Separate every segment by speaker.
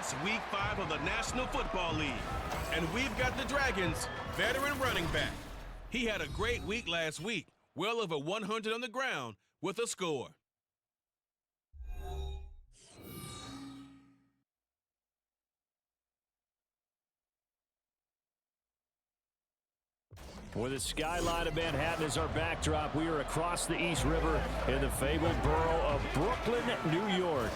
Speaker 1: It's Week 5 of the National Football League. And we've got the Dragons' veteran running back. He had a great week last week, well over 100 on the ground with a score.
Speaker 2: With the skyline of Manhattan as our backdrop, we are across the East River in the fabled borough of Brooklyn, New York.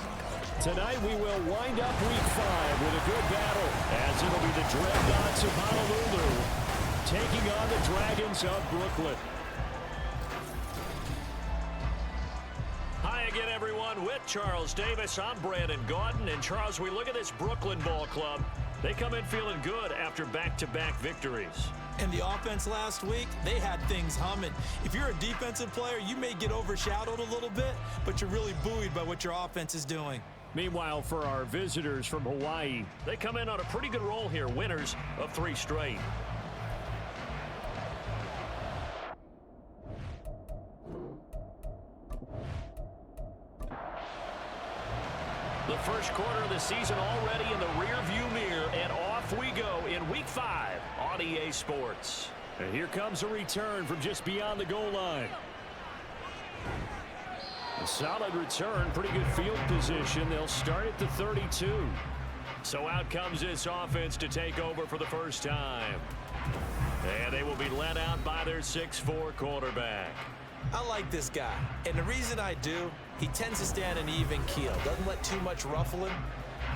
Speaker 2: Tonight we will wind up Week 5 with a good battle, as it'll be the Dreadnoughts of Honolulu taking on the Dragons of Brooklyn. Hi again, everyone. With Charles Davis, I'm Brandon Gaudin. And Charles, we look at this Brooklyn ball club. They come in feeling good after back-to-back victories.
Speaker 3: And the offense last week, they had things humming. If you're a defensive player, you may get overshadowed a little bit, but you're really buoyed by what your offense is doing.
Speaker 2: Meanwhile, for our visitors from Hawaii, they come in on a pretty good roll here, winners of 3 straight. The first quarter of the season already in the rearview mirror, and off we go in Week 5 on EA Sports. And here comes a return from just beyond the goal line. A solid return, pretty good field position. They'll start at the 32. So out comes this offense to take over for the first time. And they will be led out by their 6'4" quarterback.
Speaker 3: I like this guy, and the reason I do, he tends to stand an even keel, doesn't let too much ruffle him.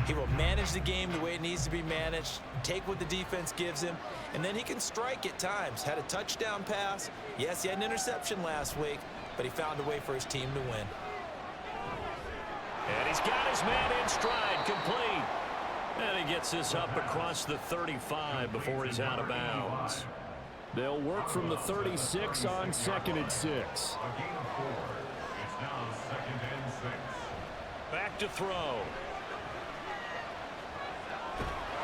Speaker 3: He will manage the game the way it needs to be managed, take what the defense gives him, and then he can strike at times. Had a touchdown pass. Yes, he had an interception last week, but he found a way for his team to win.
Speaker 2: And he's got his man in stride, complete. And he gets this up across the 35 before he's out of bounds. They'll work from the 36 on 2nd and 6. Back to throw.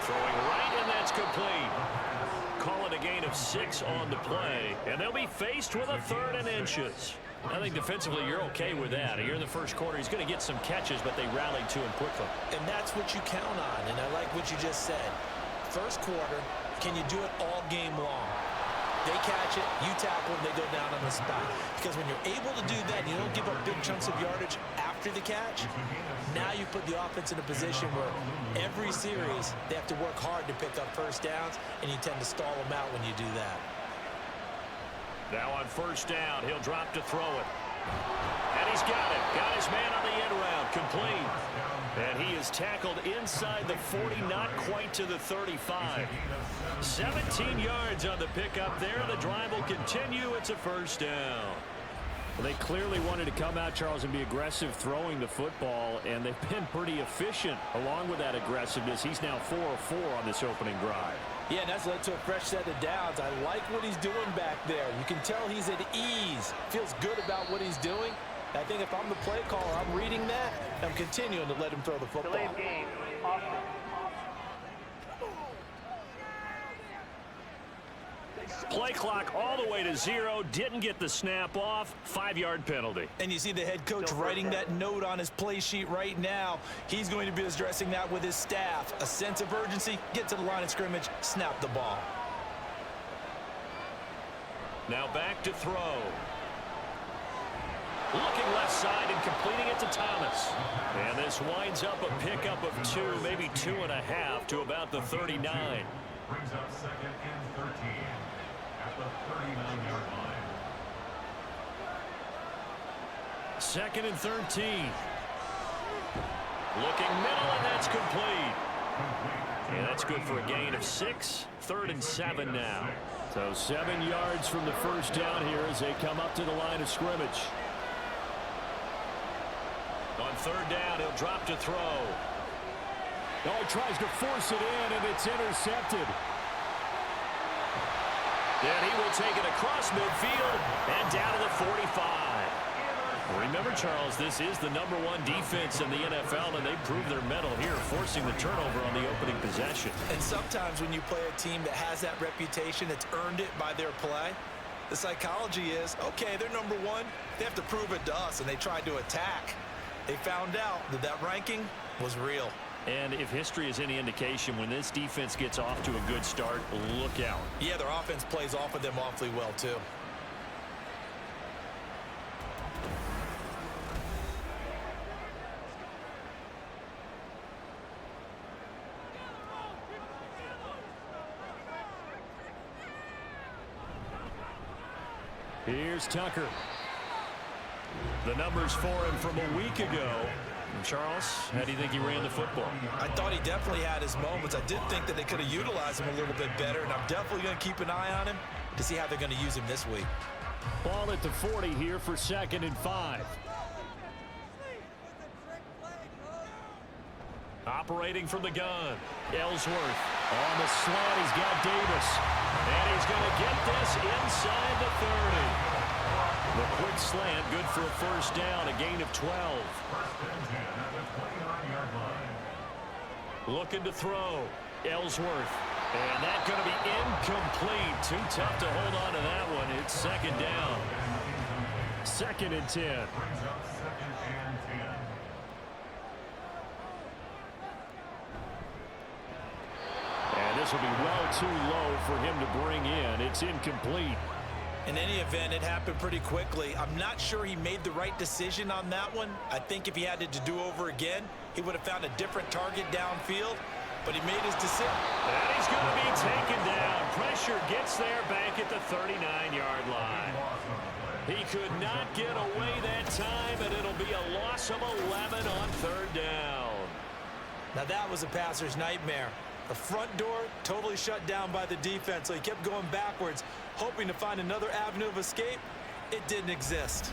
Speaker 2: Throwing right, and that's complete. Call it a gain of 6 on the play, and they'll be faced with a 3rd and inches. I think defensively you're okay with that. Here in the first quarter, he's going to get some catches, but they rallied to him quickly.
Speaker 3: And that's what you count on, and I like what you just said. First quarter, can you do it all game long? They catch it, you tackle them, they go down on the spot. Because when you're able to do that, and you don't give up big chunks of yardage after the catch, now you put the offense in a position where every series they have to work hard to pick up first downs, and you tend to stall them out when you do that.
Speaker 2: Now on first down, he'll drop to throw it. And he's got it. Got his man on the end round, complete. And he is tackled inside the 40, not quite to the 35. 17 yards on the pickup there. The drive will continue. It's a first down. Well, they clearly wanted to come out, Charles, and be aggressive throwing the football, and they've been pretty efficient along with that aggressiveness. He's now 4 of 4 on this opening drive.
Speaker 3: Yeah, and that's led to a fresh set of downs. I like what he's doing back there. You can tell he's at ease. Feels good about what he's doing. I think if I'm the play caller, I'm reading that. I'm continuing to let him throw the football.
Speaker 4: Delayed game. Austin.
Speaker 2: Play clock all the way to 0. Didn't get the snap off. 5-yard penalty.
Speaker 3: And you see the head coach writing that note on his play sheet right now. He's going to be addressing that with his staff. A sense of urgency. Get to the line of scrimmage. Snap the ball.
Speaker 2: Now back to throw. Looking left side and completing it to Thomas. And this winds up a pickup of 2, maybe 2.5 to about the 39.
Speaker 5: Brings up 2nd and 13 at the 39-yard line.
Speaker 2: 2nd and 13. Looking middle, and that's complete. And that's good for a gain of 6. 3rd and 7 now. So 7 yards from the first down here as they come up to the line of scrimmage. On 3rd down, he'll drop to throw. Oh, he tries to force it in, and it's intercepted. Then he will take it across midfield and down to the 45. Remember, Charles, this is the #1 defense in the NFL, and they proved their mettle here, forcing the turnover on the opening possession.
Speaker 3: And sometimes when you play a team that has that reputation, that's earned it by their play, the psychology is, okay, they're #1. They have to prove it to us, and they tried to attack. They found out that that ranking was real.
Speaker 2: And if history is any indication, when this defense gets off to a good start, look out.
Speaker 3: Yeah, their offense plays off of them awfully well, too.
Speaker 2: Here's Tucker. The numbers for him from a week ago. And Charles, how do you think he ran the football?
Speaker 3: I thought he definitely had his moments. I did think that they could have utilized him a little bit better, and I'm definitely going to keep an eye on him to see how they're going to use him this week.
Speaker 2: Ball at the 40 here for 2nd and 5. Operating from the gun, Ellsworth on the slant. He's got Davis, and he's going to get this inside the 30. The quick slant, good for a first down, a gain of 12. Looking to throw, Ellsworth, and that's going to be incomplete. Too tough to hold on to that one. It's 2nd down. 2nd and 10. And this will be well too low for him to bring in. It's incomplete.
Speaker 3: In any event, it happened pretty quickly. I'm not sure he made the right decision on that one. I think if he had to do over again, he would have found a different target downfield, but he made his decision.
Speaker 2: And he's going to be taken down. Pressure gets there back at the 39-yard line. He could not get away that time, and it'll be a loss of 11 on 3rd down.
Speaker 3: Now that was a passer's nightmare. The front door totally shut down by the defense, so he kept going backwards, hoping to find another avenue of escape. It didn't exist.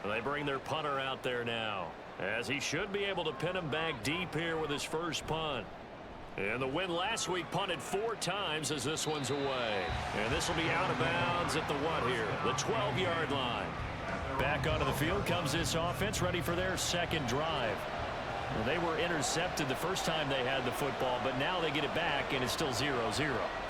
Speaker 2: They bring their punter out there now, as he should be able to pin him back deep here with his first punt. And the win last week punted 4 times as this one's away. And this will be out of bounds at the what here? The 12-yard line. Back onto the field comes this offense, ready for their 2nd drive. Well, they were intercepted the first time they had the football, but now they get it back, and it's still 0-0.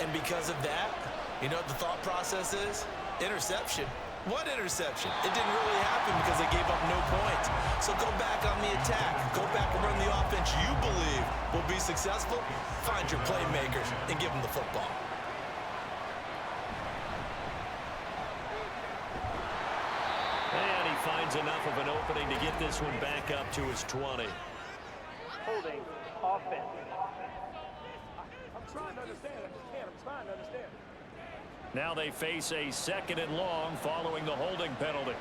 Speaker 3: And because of that, you know what the thought process is? Interception. What interception? It didn't really happen because they gave up no points. So go back on the attack. Go back and run the offense you believe will be successful. Find your playmakers and give them the football.
Speaker 2: And he finds enough of an opening to get this one back up to his 20.
Speaker 4: Holding offense. I'm trying to understand. I just can't. I'm trying to understand.
Speaker 2: Now they face a 2nd and long following the holding penalty.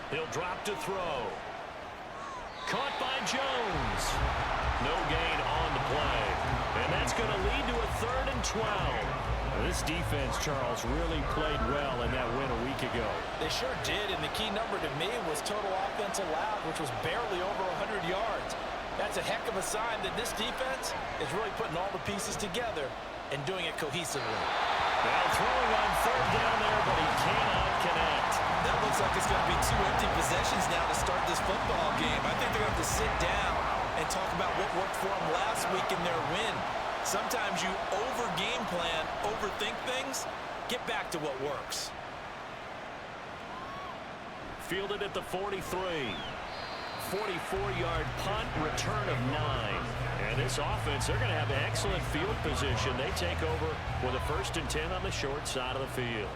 Speaker 2: He'll drop to throw. Caught by Jones. No gain on the play. And that's going to lead to a 3rd and 12. This defense, Charles, really played well in that win a week ago.
Speaker 3: They sure did, and the key number to me was total offense allowed, which was barely over 100 yards. That's a heck of a sign that this defense is really putting all the pieces together and doing it cohesively.
Speaker 2: Now throwing on 3rd down there, but he cannot connect.
Speaker 3: That looks like it's going to be 2 empty possessions now to start this football game. I think they're going to have to sit down and talk about what worked for them last week in their win. Sometimes you over-game plan, overthink things. Get back to what works.
Speaker 2: Fielded at the 43. 44-yard punt, return of 9. And this offense, they're going to have excellent field position. They take over with a 1st and 10 on the short side of the field.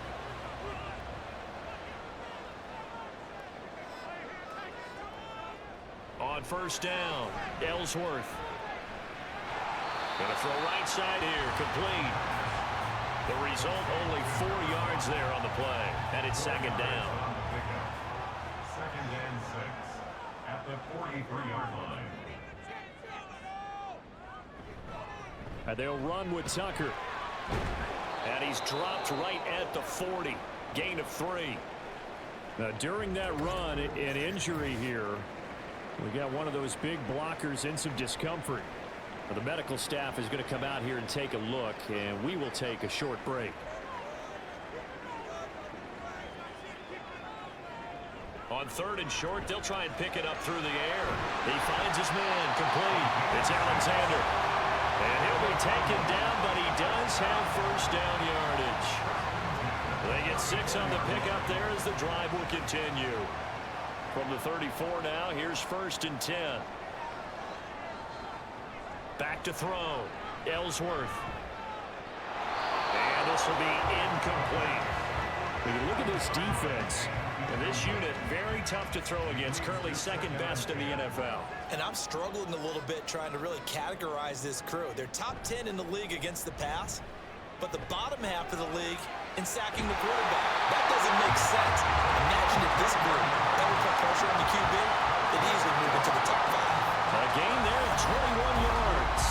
Speaker 2: On 1st down, Ellsworth. Going to throw right side here, complete. The result, only 4 yards there on the play, and it's 2nd down.
Speaker 5: 2nd and 6 at the 43-yard line.
Speaker 2: And they'll run with Tucker. And he's dropped right at the 40. Gain of 3. Now, during that run, an injury here. We got one of those big blockers in some discomfort. The medical staff is going to come out here and take a look, and we will take a short break. On 3rd and short, they'll try and pick it up through the air. He finds his man, complete. It's Alexander. And he'll be taken down, but he does have 1st down yardage. They get 6 on the pickup there as the drive will continue. From the 34 now, here's 1st and 10. Back to throw. Ellsworth. And this will be incomplete. When you look at this defense, and this unit, very tough to throw against, currently 2nd best in the NFL.
Speaker 3: And I'm struggling a little bit trying to really categorize this crew. They're top 10 in the league against the pass, but the bottom half of the league in sacking the quarterback. That doesn't make sense. Imagine if this group ever put pressure on the QB, they'd easily move into the top 5.
Speaker 2: A gain there of 21 yards.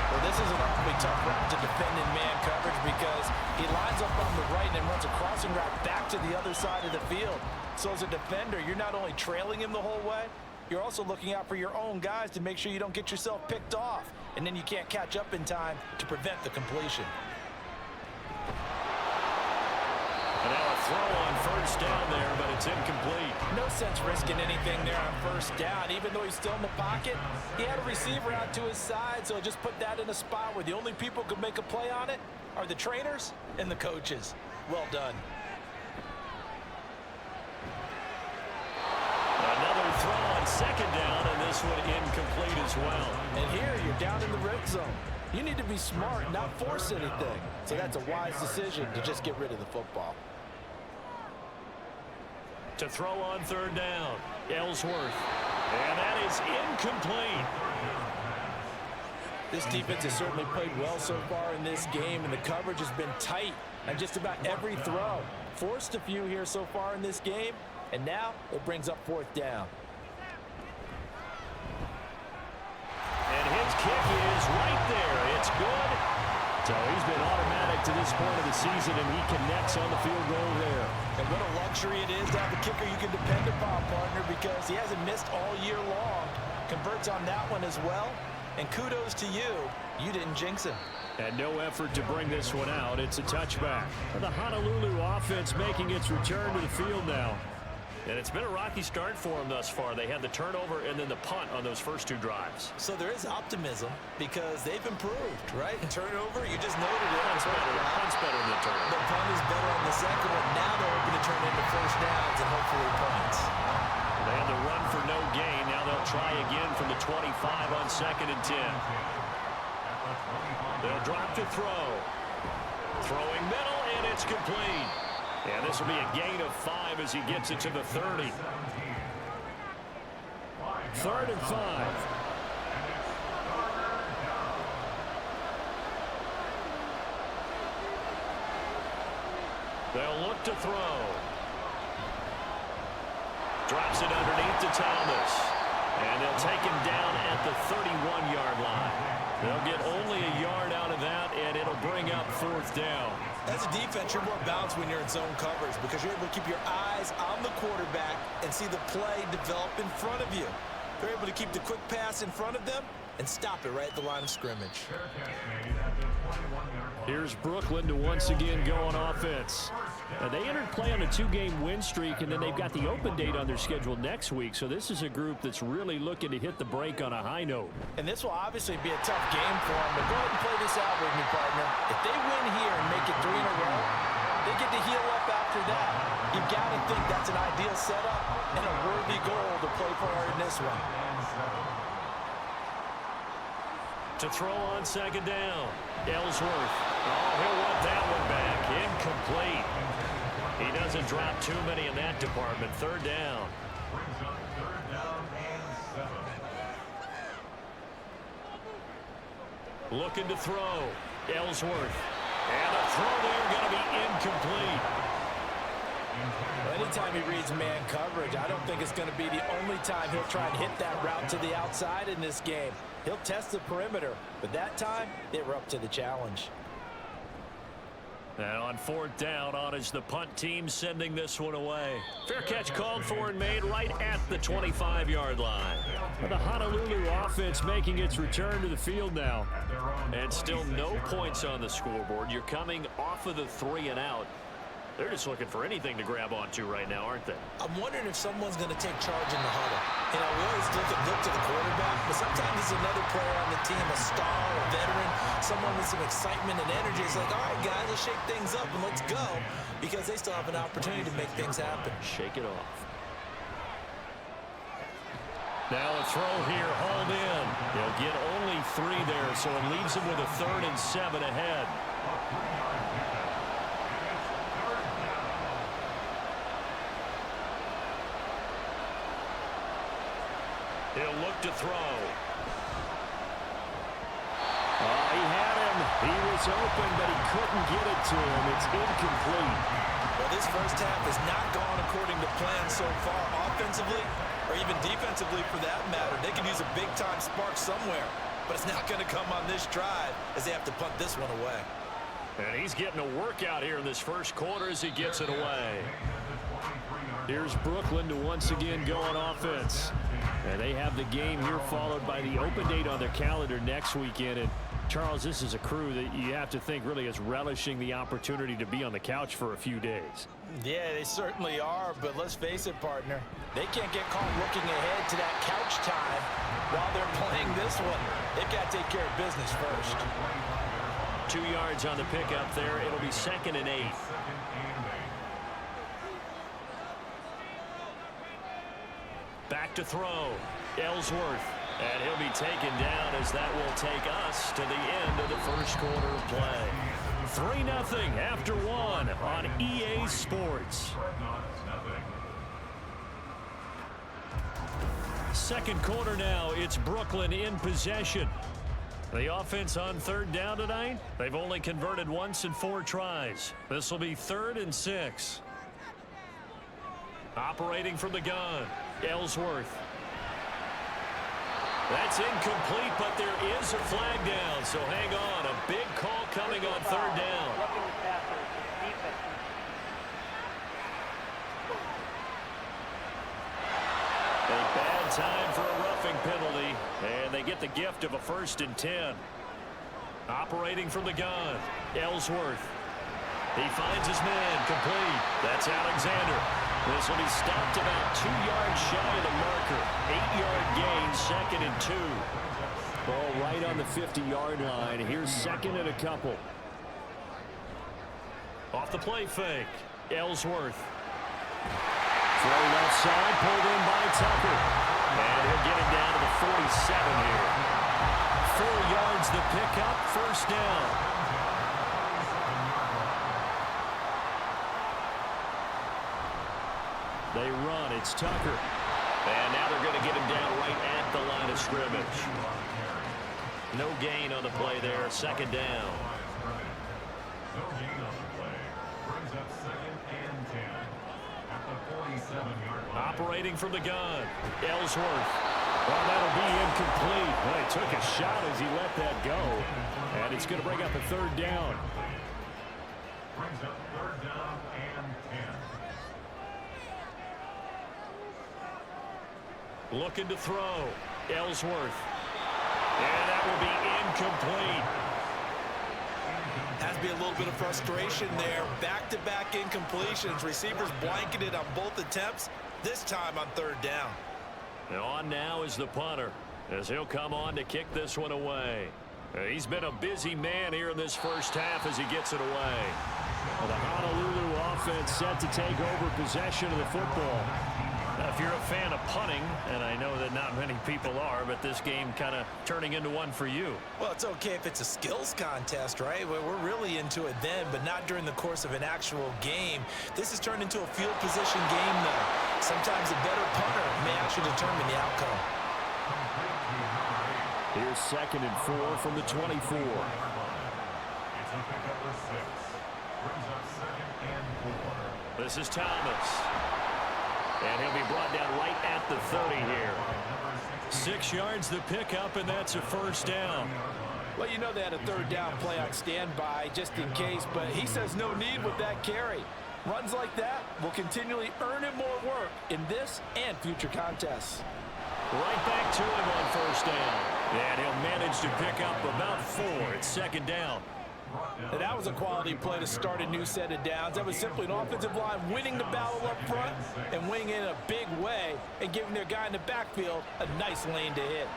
Speaker 6: Well, this is an awfully tough route to defend in man coverage because he lines up on the right and then runs a crossing route back to the other side of the field. So as a defender, you're not only trailing him the whole way, you're also looking out for your own guys to make sure you don't get yourself picked off. And then you can't catch up in time to prevent the completion.
Speaker 2: And now a throw on 1st down there, but it's incomplete.
Speaker 6: No sense risking anything there on 1st down. Even though he's still in the pocket, he had a receiver out to his side, so just put that in a spot where the only people who can make a play on it are the trainers and the coaches. Well done.
Speaker 2: Another throw on 2nd down, and this one incomplete as well.
Speaker 6: And here you're down in the red zone. You need to be smart, not force anything. So that's a wise decision to just get rid of the football.
Speaker 2: To throw on 3rd down, Ellsworth. And that is incomplete.
Speaker 6: This defense has certainly played well so far in this game, and the coverage has been tight on just about every throw. Forced a few here so far in this game, and now it brings up 4th down.
Speaker 2: And his kick is right there. It's good. So he's been automatic to this point of the season, and he connects on the field goal there.
Speaker 6: And what a luxury it is to have a kicker you can depend upon, partner, because he hasn't missed all year long. Converts on that one as well. And kudos to you. You didn't jinx him.
Speaker 2: And no effort to bring this one out. It's a touchback. The Honolulu offense making its return to the field now. And it's been a rocky start for them thus far. They had the turnover and then the punt on those first 2 drives.
Speaker 3: So there is optimism because they've improved, right? Turnover, you just noted it.
Speaker 2: Punt's better than the turnover.
Speaker 3: The punt is better on the second one. Now they're hoping to turn into 1st downs and hopefully punts.
Speaker 2: They had the run for no gain. Now they'll try again from the 25 on 2nd and 10. They'll drop to throw. Throwing middle, and it's complete. And this will be a gain of 5 as he gets it to the 30. 3rd and 5. They'll look to throw. Drops it underneath to Thomas. And they'll take him down at the 31-yard line. They'll get only a yard out of that, and it'll bring up 4th down.
Speaker 3: As a defense, you're more balanced when you're in zone coverage because you're able to keep your eyes on the quarterback and see the play develop in front of you. They're able to keep the quick pass in front of them and stop it right at the line of scrimmage.
Speaker 2: Here's Brooklyn to once again go on offense. They entered play on a 2-game win streak, and then they've got the open date on their schedule next week. So this is a group that's really looking to hit the break on a high note.
Speaker 6: And this will obviously be a tough game for them, but go ahead and play this out with me, partner. If they win here and make it 3 in a row, they get to heal up after that. You got to think that's an ideal setup and a worthy goal to play for in this one.
Speaker 2: To throw on 2nd down, Ellsworth. Oh, he'll want that one back. Incomplete. He doesn't drop too many in that department. 3rd down.
Speaker 5: Brings up 3rd down and 7.
Speaker 2: Looking to throw. Ellsworth. And a throw there going to be incomplete.
Speaker 6: Well, anytime he reads man coverage, I don't think it's going to be the only time he'll try and hit that route to the outside in this game. He'll test the perimeter, but that time, they were up to the challenge.
Speaker 2: And on 4th down, on is the punt team sending this one away. Fair catch called for and made right at the 25-yard line. The Honolulu offense making its return to the field now. And still no points on the scoreboard. You're coming off of the 3 and out. They're just looking for anything to grab onto right now, aren't they?
Speaker 3: I'm wondering if someone's going to take charge in the huddle. You know, we always look to the quarterback, but sometimes it's another player on the team, a star, a veteran, someone with some excitement and energy. It's like, all right, guys, let's shake things up and let's go, because they still have an opportunity to make things happen.
Speaker 2: Shake it off. Now a throw here, hauled in. They'll get only 3 there, so it leaves them with a 3rd and 7 ahead. He'll look to throw. He had him. He was open, but he couldn't get it to him. It's incomplete.
Speaker 3: Well, this first half has not gone according to plan so far offensively, or even defensively for that matter. They could use a big-time spark somewhere, but it's not going to come on this drive as they have to punt this one away.
Speaker 2: And he's getting a workout here in this first quarter as he gets it away. Here's Brooklyn to once again go on offense. And they have the game here followed by the open date on their calendar next weekend. And Charles, this is a crew that you have to think really is relishing the opportunity to be on the couch for a few days.
Speaker 3: Yeah, they certainly are, but let's face it, partner. They can't get caught looking ahead to that couch time while they're playing this one. They've got to take care of business first.
Speaker 2: 2 yards on the pickup there. It'll be 2nd and 8. Back to throw. Ellsworth. And he'll be taken down as that will take us to the end of the first quarter of play. 3-0 after 1 on EA Sports. Second quarter now. It's Brooklyn in possession. The offense on 3rd down tonight. They've only converted once in 4 tries. This will be 3rd and 6. Operating from the gun. Ellsworth. That's incomplete, but there is a flag down, so hang on. A big call coming on 3rd down. A bad time for a roughing penalty, and they get the gift of a 1st and 10. Operating from the gun, Ellsworth. He finds his man, complete. That's Alexander. This will be stopped about 2 yards shy of the marker. 8-yard gain, 2nd and 2. Ball right on the 50-yard line. Here's 2nd and a couple. Off the play fake, Ellsworth. Throw left side, pulled in by Tucker. And he'll get it down to the 47 here. 4 yards the pickup, 1st down. They run, it's Tucker. And now they're going to get him down right at the line of scrimmage. No gain on the play there, 2nd down.
Speaker 5: No gain on the play. Brings up 2nd and 10 at the 47-yard line.
Speaker 2: Operating from the gun, Ellsworth. Well, that'll be incomplete. Well, he took a shot as he let that go. And it's going to bring up a 3rd down.
Speaker 5: Brings up 3rd down and 10.
Speaker 2: Looking to throw. Ellsworth. And that will be incomplete.
Speaker 3: Has to be a little bit of frustration there. Back-to-back incompletions. Receivers blanketed on both attempts, this time on 3rd down.
Speaker 2: And on now is the punter, as he'll come on to kick this one away. He's been a busy man here in this first half as he gets it away. The Honolulu offense set to take over possession of the football. Now, if you're a fan of punting, and I know that not many people are, but this game kind of turning into one for you.
Speaker 3: Well, it's okay if it's a skills contest, right? We're really into it then, but not during the course of an actual game. This has turned into a field position game, though. Sometimes a better punter may actually determine the outcome.
Speaker 2: Here's 2nd and 4 from the 24.
Speaker 5: It's a pickup for 6. Brings up 2nd and 4.
Speaker 2: This is Thomas. And he'll be brought down right at the 30 here. 6 yards the pickup, and that's a 1st down.
Speaker 6: Well, you know they had a 3rd down play on standby just in case, but he says no need with that carry. Runs like that will continually earn him more work in this and future contests.
Speaker 2: Right back to him on 1st down. And he'll manage to pick up about 4. It's 2nd down.
Speaker 5: brought
Speaker 6: And that was a quality play to start a new set of downs. That was simply an offensive line winning the battle up front and winning in a big way and giving their guy in the backfield a nice lane to hit.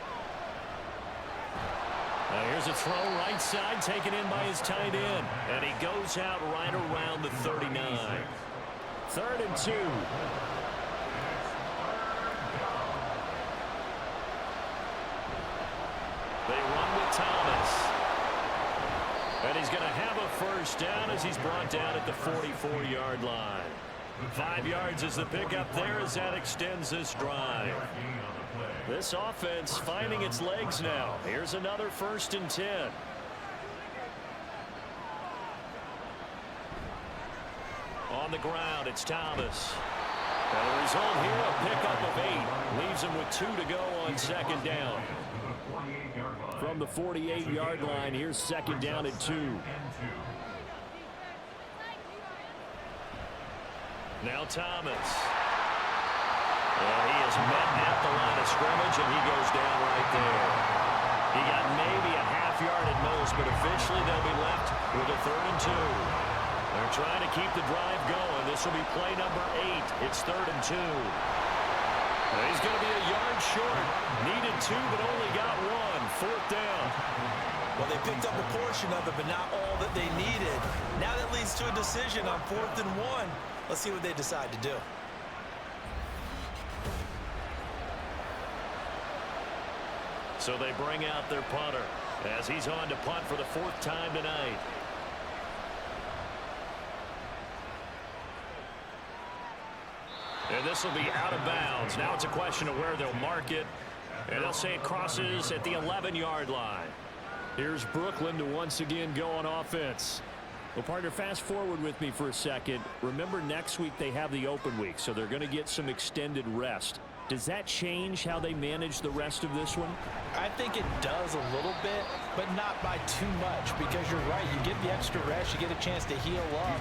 Speaker 2: Now here's a throw right side taken in by his tight end. And he goes out right around the 39. 3rd and 2. They run with Thomas. And he's going to have a first down as he's brought down at the 44-yard line. 5 yards is the pickup there as that extends this drive. This offense finding its legs now. Here's another 1st and 10. On the ground, it's Thomas. And the result here, a pickup of 8. Leaves him with 2 to go on 2nd down. From the 48-yard line, here's 2nd down and 2. Now Thomas. And he is met at the line of scrimmage, and he goes down right there. He got maybe a half yard at most, but officially they'll be left with a 3rd and 2. They're trying to keep the drive going. This will be play number 8. It's 3rd and 2. And he's going to be a yard short. Needed 2, but only got 1. 4th down.
Speaker 3: Well, they picked up a portion of it, but not all that they needed. Now that leads to a decision on 4th and 1. Let's see what they decide to do.
Speaker 2: So they bring out their punter as he's on to punt for the 4th time tonight. And this will be out of bounds. Now it's a question of where they'll mark it. And they'll say it crosses at the 11-yard line. Here's Brooklyn to once again go on offense. Well, partner, fast forward with me for a second. Remember, next week they have the open week, so they're going to get some extended rest. Does that change how they manage the rest of this one?
Speaker 3: I think it does a little bit, but not by too much, because you're right. You get the extra rest, you get a chance to heal up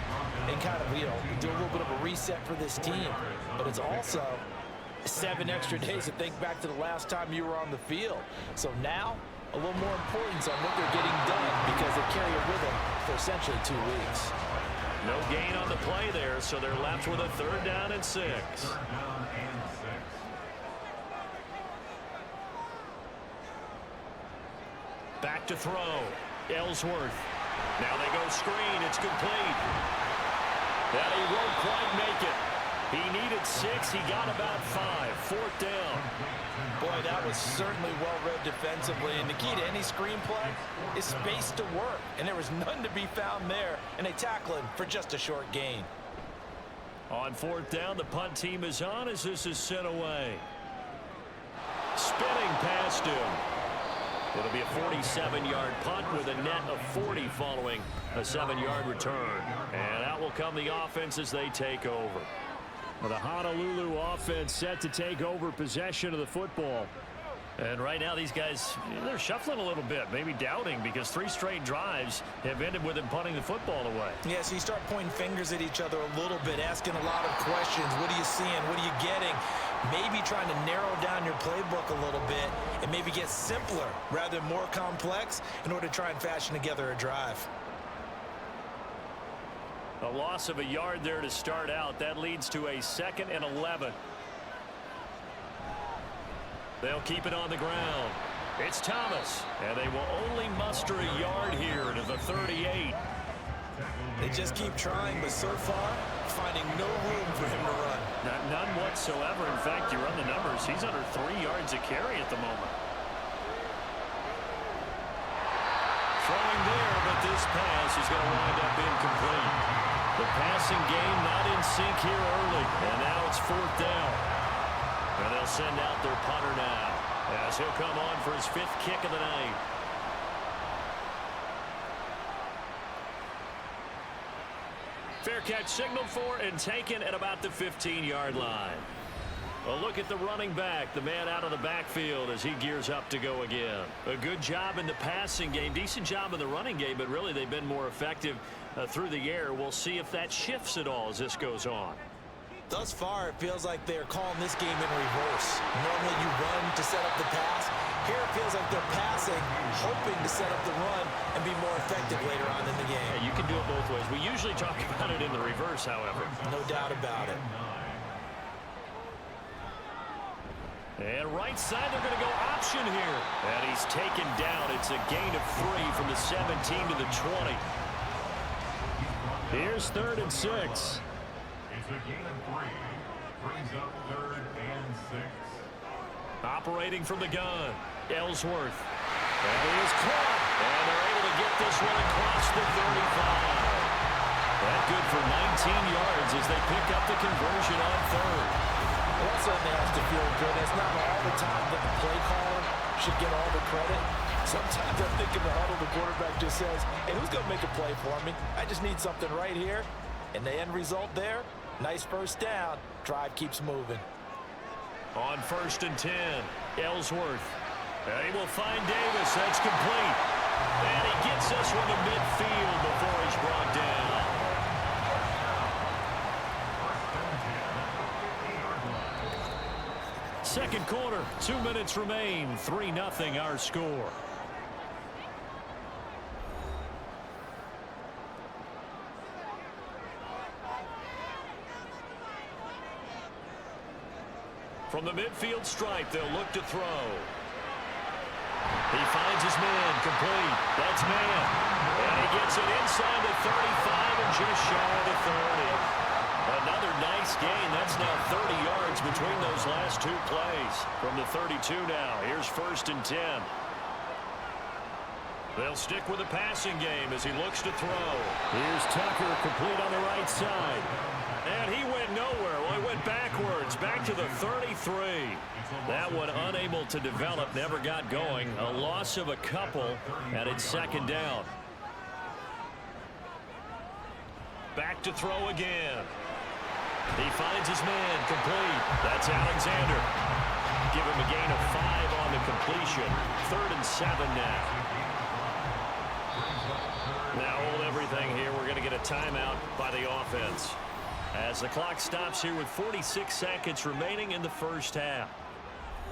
Speaker 3: and kind of, do a little bit of a reset for this team. But it's also 7 extra days to think back to the last time you were on the field. So now, a little more importance on what they're getting done because they carry it with them for essentially 2 weeks.
Speaker 2: No gain on the play there, so they're left with a 3rd down and 6. Back to throw. Ellsworth. Now they go screen. It's complete. And he won't quite make it. He needed 6. He got about 5. 4th down.
Speaker 3: Boy, that was certainly well-read defensively. And the key to any screen play is space to work. And there was none to be found there. And they tackle him for just a short gain.
Speaker 2: On 4th down, the punt team is on as this is sent away. Spinning past him. It'll be a 47-yard punt with a net of 40 following a 7-yard return. And out will come the offense as they take over. Well, the Honolulu offense set to take over possession of the football. And right now these guys, they're shuffling a little bit, maybe doubting, because 3 straight drives have ended with them punting the football away.
Speaker 3: Yeah, so you start pointing fingers at each other a little bit, asking a lot of questions. What are you seeing? What are you getting? Maybe trying to narrow down your playbook a little bit and maybe get simpler rather than more complex in order to try and fashion together a drive.
Speaker 2: A loss of a yard there to start out. That leads to a 2nd and 11. They'll keep it on the ground. It's Thomas, and they will only muster a yard here to the 38.
Speaker 3: They just keep trying, but so far, finding no room for him to run.
Speaker 2: None whatsoever. In fact, you run the numbers. He's under 3 yards a carry at the moment. Throwing there, but this pass is going to wind up incomplete. The passing game not in sync here early, and now it's 4th down. And they'll send out their punter now as he'll come on for his 5th kick of the night. Fair catch signaled for and taken at about the 15-yard line. A look at the running back, the man out of the backfield as he gears up to go again. A good job in the passing game, decent job in the running game, but really they've been more effective through the air. We'll see if that shifts at all as this goes on.
Speaker 3: Thus far, it feels like they're calling this game in reverse. Normally you run to set up the pass. Here it feels like they're passing, hoping to set up the run and be more effective later on in the game.
Speaker 2: Yeah, you can do it both ways. We usually talk about it in the reverse, however.
Speaker 3: No doubt about it.
Speaker 2: And right side, they're going to go option here. And he's taken down. It's a gain of 3 from the 17 to the 20. Here's 3rd and 6.
Speaker 5: It's a gain of 3. Brings up 3rd and 6.
Speaker 2: Operating from the gun, Ellsworth. And he is caught. And they're able to get this one across the 35. That good for 19 yards as they pick up the conversion on 3rd.
Speaker 3: Well, that certainly has to feel good. It's not all the time that the play caller should get all the credit. Sometimes I think in the huddle, the quarterback just says, hey, who's going to make a play for me? I just need something right here. And the end result there, nice first down. Drive keeps moving.
Speaker 2: On 1st and 10, Ellsworth. And he will find Davis. That's complete. And he gets this one to midfield before he's brought down. Second quarter, 2 minutes remain. 3-0 our score. From the midfield stripe, they'll look to throw. He finds his man, complete. That's man. And he gets it inside the 35 and just shy of the 30. Another nice gain. That's now 30 yards between those last 2 plays. From the 32 now, here's 1st and 10. They'll stick with the passing game as he looks to throw. Here's Tucker, complete on the right side. And he went nowhere. Well, he went backwards, back to the 33. That one unable to develop, never got going. A loss of a couple, and it's 2nd down. Back to throw again. He finds his man, complete. That's Alexander. Give him a gain of 5 on the completion. 3rd and 7 now. Now hold everything here. We're going to get a timeout by the offense as the clock stops here with 46 seconds remaining in the first half.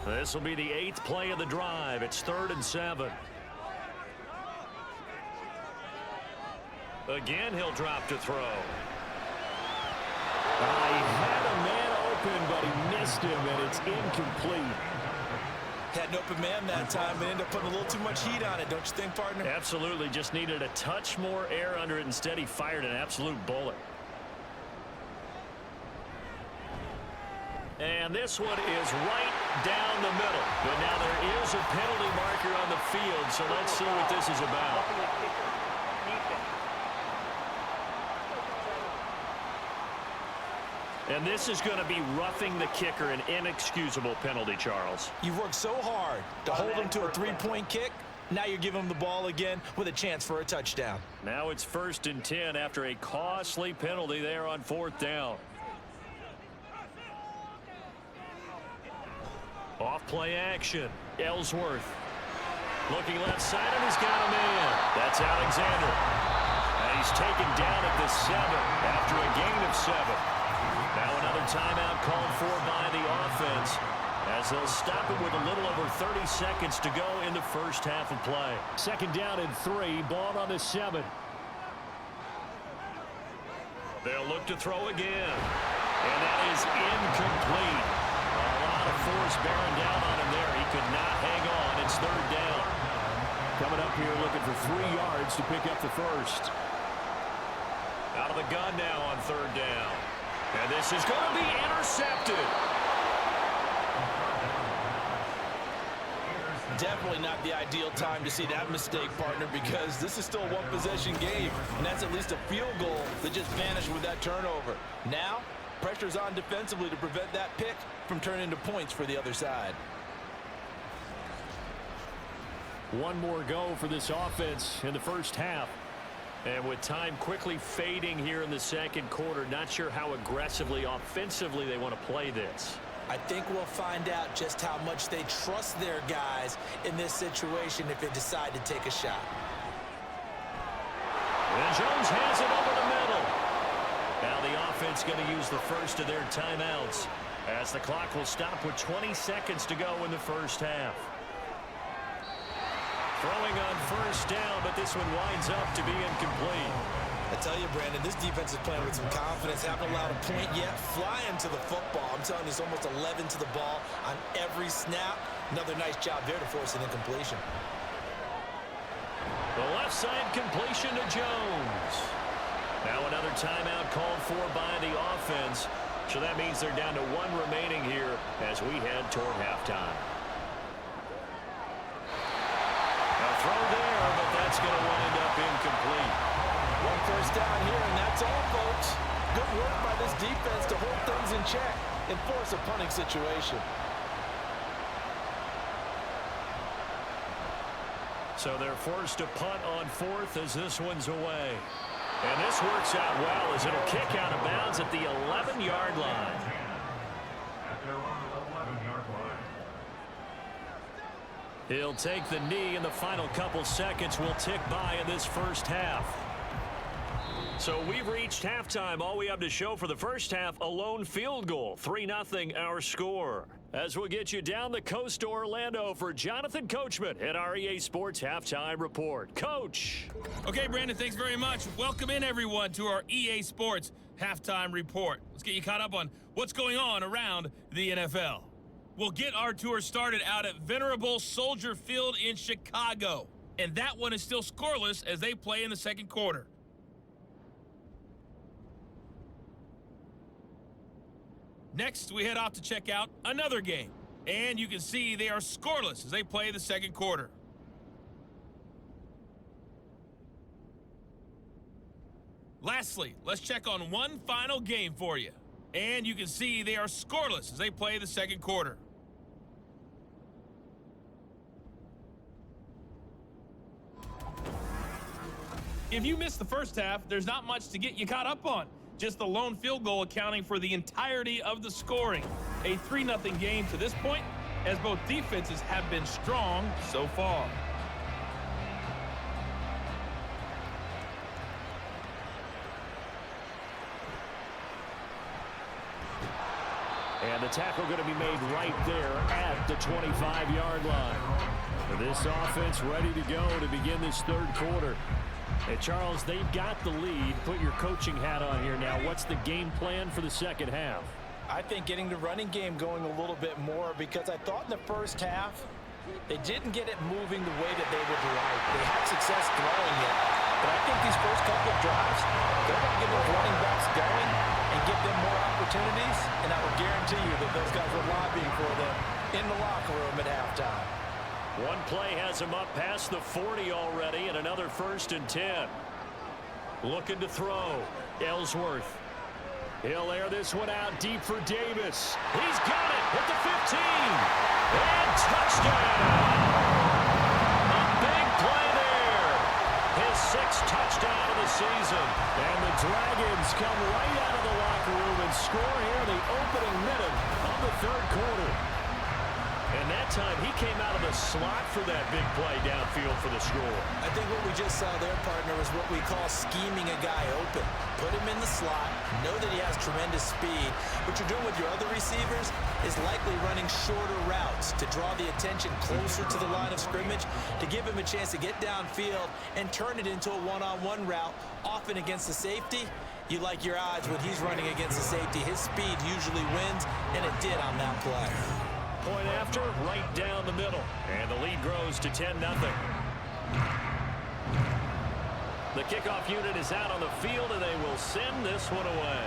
Speaker 2: This will be the 8th play of the drive. It's 3rd and 7. Again, he'll drop to throw. He had a man open, but he missed him, and it's incomplete.
Speaker 3: Had an open man that time, but ended up putting a little too much heat on it, don't you think, partner?
Speaker 2: Absolutely. Just needed a touch more air under it. Instead, he fired an absolute bullet. And this one is right down the middle. But now there is a penalty marker on the field, so let's see what this is about. And this is going to be roughing the kicker, an inexcusable penalty, Charles.
Speaker 3: You've worked so hard to hold him to a 3-point kick. Now you're giving him the ball again with a chance for a touchdown.
Speaker 2: Now it's 1st and 10 after a costly penalty there on 4th down. Off play action. Ellsworth. Looking left side, and he's got a man. That's Alexander. And he's taken down at the 7 after a gain of 7. Now another timeout called for by the offense as they'll stop it with a little over 30 seconds to go in the first half of play. 2nd down and 3, ball on the 7. They'll look to throw again. And that is incomplete. A lot of force bearing down on him there. He could not hang on. It's 3rd down. Coming up here looking for 3 yards to pick up the first. Out of the gun now on 3rd down. And this is going to be intercepted.
Speaker 3: Definitely not the ideal time to see that mistake, partner, because this is still a one-possession game, and that's at least a field goal that just vanished with that turnover. Now, pressure's on defensively to prevent that pick from turning into points for the other side.
Speaker 2: One more go for this offense in the first half. And with time quickly fading here in the second quarter, not sure how aggressively, offensively they want to play this.
Speaker 3: I think we'll find out just how much they trust their guys in this situation if they decide to take a shot.
Speaker 2: And Jones has it over the middle. Now the offense offense going to use the first of their timeouts, as the clock will stop with 20 seconds to go in the first half. Throwing on first down, but this one winds up to be incomplete.
Speaker 3: I tell you, Brandon, this defense is playing with some confidence. Haven't allowed a point yet. Flying to the football. I'm telling you, it's almost 11 to the ball on every snap. Another nice job there to force an incompletion.
Speaker 2: The left side completion to Jones. Now another timeout called for by the offense. So that means they're down to one remaining here as we head toward halftime. A throw there, but that's going to wind up incomplete.
Speaker 6: One first down here, and that's all, folks. Good work by this defense to hold things in check and force a punting situation.
Speaker 2: So they're forced to punt on fourth as this one's away. And this works out well as it'll kick out of bounds at the 11-yard line.
Speaker 5: At their own 11-yard line.
Speaker 2: He'll take the knee, and the final couple seconds will tick by in this first half. So we've reached halftime. All we have to show for the first half, a lone field goal. 3-0 our score. As we'll get you down the coast to Orlando for Jonathan Coachman at our EA Sports Halftime Report. Coach.
Speaker 1: Okay, Brandon, thanks very much. Welcome in, everyone, to our EA Sports Halftime Report. Let's get you caught up on what's going on around the NFL. We'll get our tour started out at Venerable Soldier Field in Chicago. And that one is still scoreless as they play in the second quarter. Next, we head off to check out another game. And you can see they are scoreless as they play the second quarter. Lastly, let's check on one final game for you. And you can see they are scoreless as they play the second quarter. If you missed the first half, there's not much to get you caught up on. Just the lone field goal accounting for the entirety of the scoring. A 3-0 game to this point, as both defenses have been strong so far.
Speaker 2: And the tackle going to be made right there at the 25-yard line. This offense ready to go to begin this third quarter. Hey, Charles, they've got the lead. Put your coaching hat on here now. What's the game plan for the second half?
Speaker 6: I think getting the running game going a little bit more, because I thought in the first half they didn't get it moving the way that they would like. They had success throwing it, but I think these first couple of drives, they're going to get those running backs going and give them more opportunities, and I will guarantee you that those guys were lobbying for them in the locker room at halftime.
Speaker 2: One play has him up past the 40 already, and another 1st and 10. Looking to throw. Ellsworth. He'll air this one out deep for Davis. He's got it at the 15. And touchdown. A big play there. His 6th touchdown of the season. And the Dragons come right out of the locker room and score here in the opening minute of the third quarter. And that time, he came out of the slot for that big play downfield for the score.
Speaker 3: I think what we just saw there, partner, is what we call scheming a guy open. Put him in the slot, know that he has tremendous speed. What you're doing with your other receivers is likely running shorter routes to draw the attention closer to the line of scrimmage, to give him a chance to get downfield and turn it into a one-on-one route, often against the safety. You like your odds when he's running against the safety. His speed usually wins, and it did on that play.
Speaker 2: Point after, right down the middle. And the lead grows to 10-0. The kickoff unit is out on the field, and they will send this one away.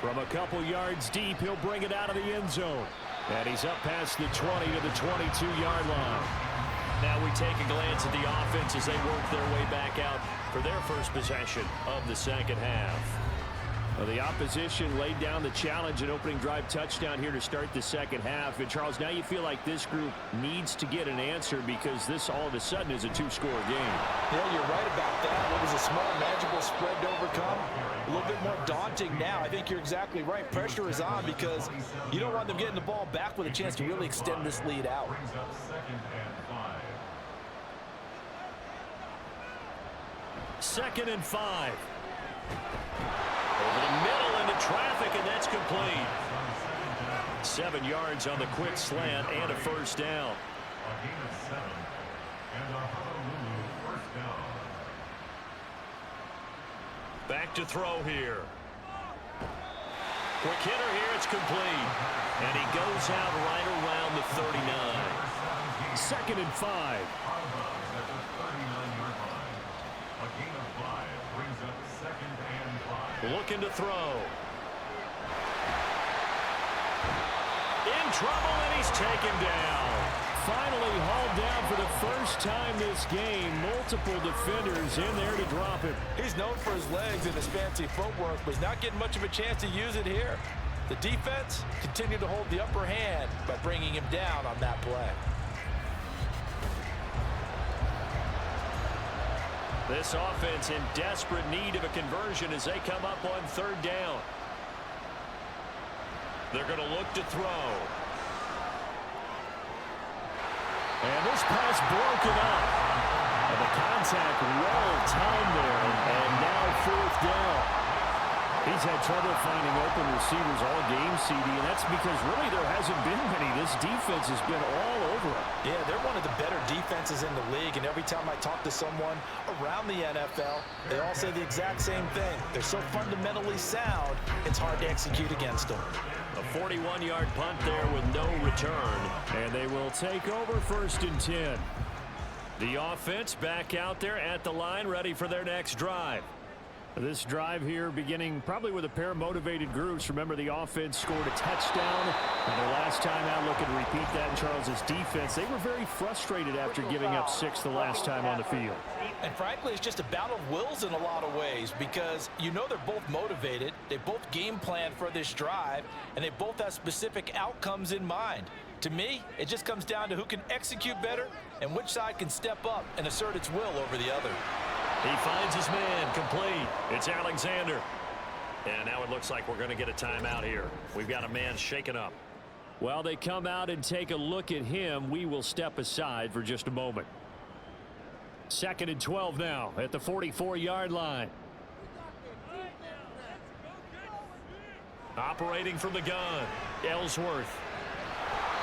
Speaker 2: From a couple yards deep, he'll bring it out of the end zone. And he's up past the 20 to the 22-yard line. Now we take a glance at the offense as they work their way back out for their first possession of the second half. Well, the opposition laid down the challenge and opening drive touchdown here to start the second half. And, Charles, now you feel like this group needs to get an answer because this all of a sudden is a two-score game.
Speaker 6: Yeah, you're right about that. What was a small, manageable spread to overcome? A little bit more daunting now. I think you're exactly right. Pressure is on because you don't want them getting the ball back with a chance to really extend this lead out.
Speaker 5: Brings up 2nd and 5.
Speaker 2: 2nd and 5. Over the middle into traffic, and that's complete. 7 yards on the quick slant and a first down.
Speaker 5: A gain of 7 and a Honolulu first down.
Speaker 2: Back to throw here. Quick hitter here, it's complete. And he goes out right around the 39. 2nd and 5.
Speaker 5: Out of bounds at the 39-yard line. A gain of 5 brings up 2nd and 5.
Speaker 2: Looking to throw. In trouble, and he's taken down.
Speaker 7: Finally hauled down for the first time this game. Multiple defenders in there to drop him.
Speaker 6: He's known for his legs and his fancy footwork, but he's not getting much of a chance to use it here. The defense continued to hold the upper hand by bringing him down on that play.
Speaker 2: This offense in desperate need of a conversion as they come up on 3rd down. They're going to look to throw.
Speaker 7: And this pass broken up. And the contact well timed there. And now 4th down. He's had trouble finding open receivers all game, CD, and that's because really there hasn't been many. This defense has been all over him.
Speaker 6: Yeah, they're one of the better defenses in the league, and every time I talk to someone around the NFL, they all say the exact same thing. They're so fundamentally sound, it's hard to execute against them.
Speaker 2: A 41-yard punt there with no return.
Speaker 7: And they will take over 1st and 10.
Speaker 2: The offense back out there at the line, ready for their next drive.
Speaker 7: This drive here beginning probably with a pair of motivated groups. Remember, the offense scored a touchdown. And their last time out, looking to repeat that in Charles's defense. They were very frustrated after giving up 6 the last time on the field.
Speaker 6: And frankly, it's just a battle of wills in a lot of ways because you know they're both motivated. They both game plan for this drive, and they both have specific outcomes in mind. To me, it just comes down to who can execute better and which side can step up and assert its will over the other.
Speaker 2: He finds his man, complete. It's Alexander. And now it looks like we're going to get a timeout here. We've got a man shaken up.
Speaker 7: While they come out and take a look at him, we will step aside for just a moment. 2nd and 12 now at the 44-yard line.
Speaker 2: Operating from the gun, Ellsworth.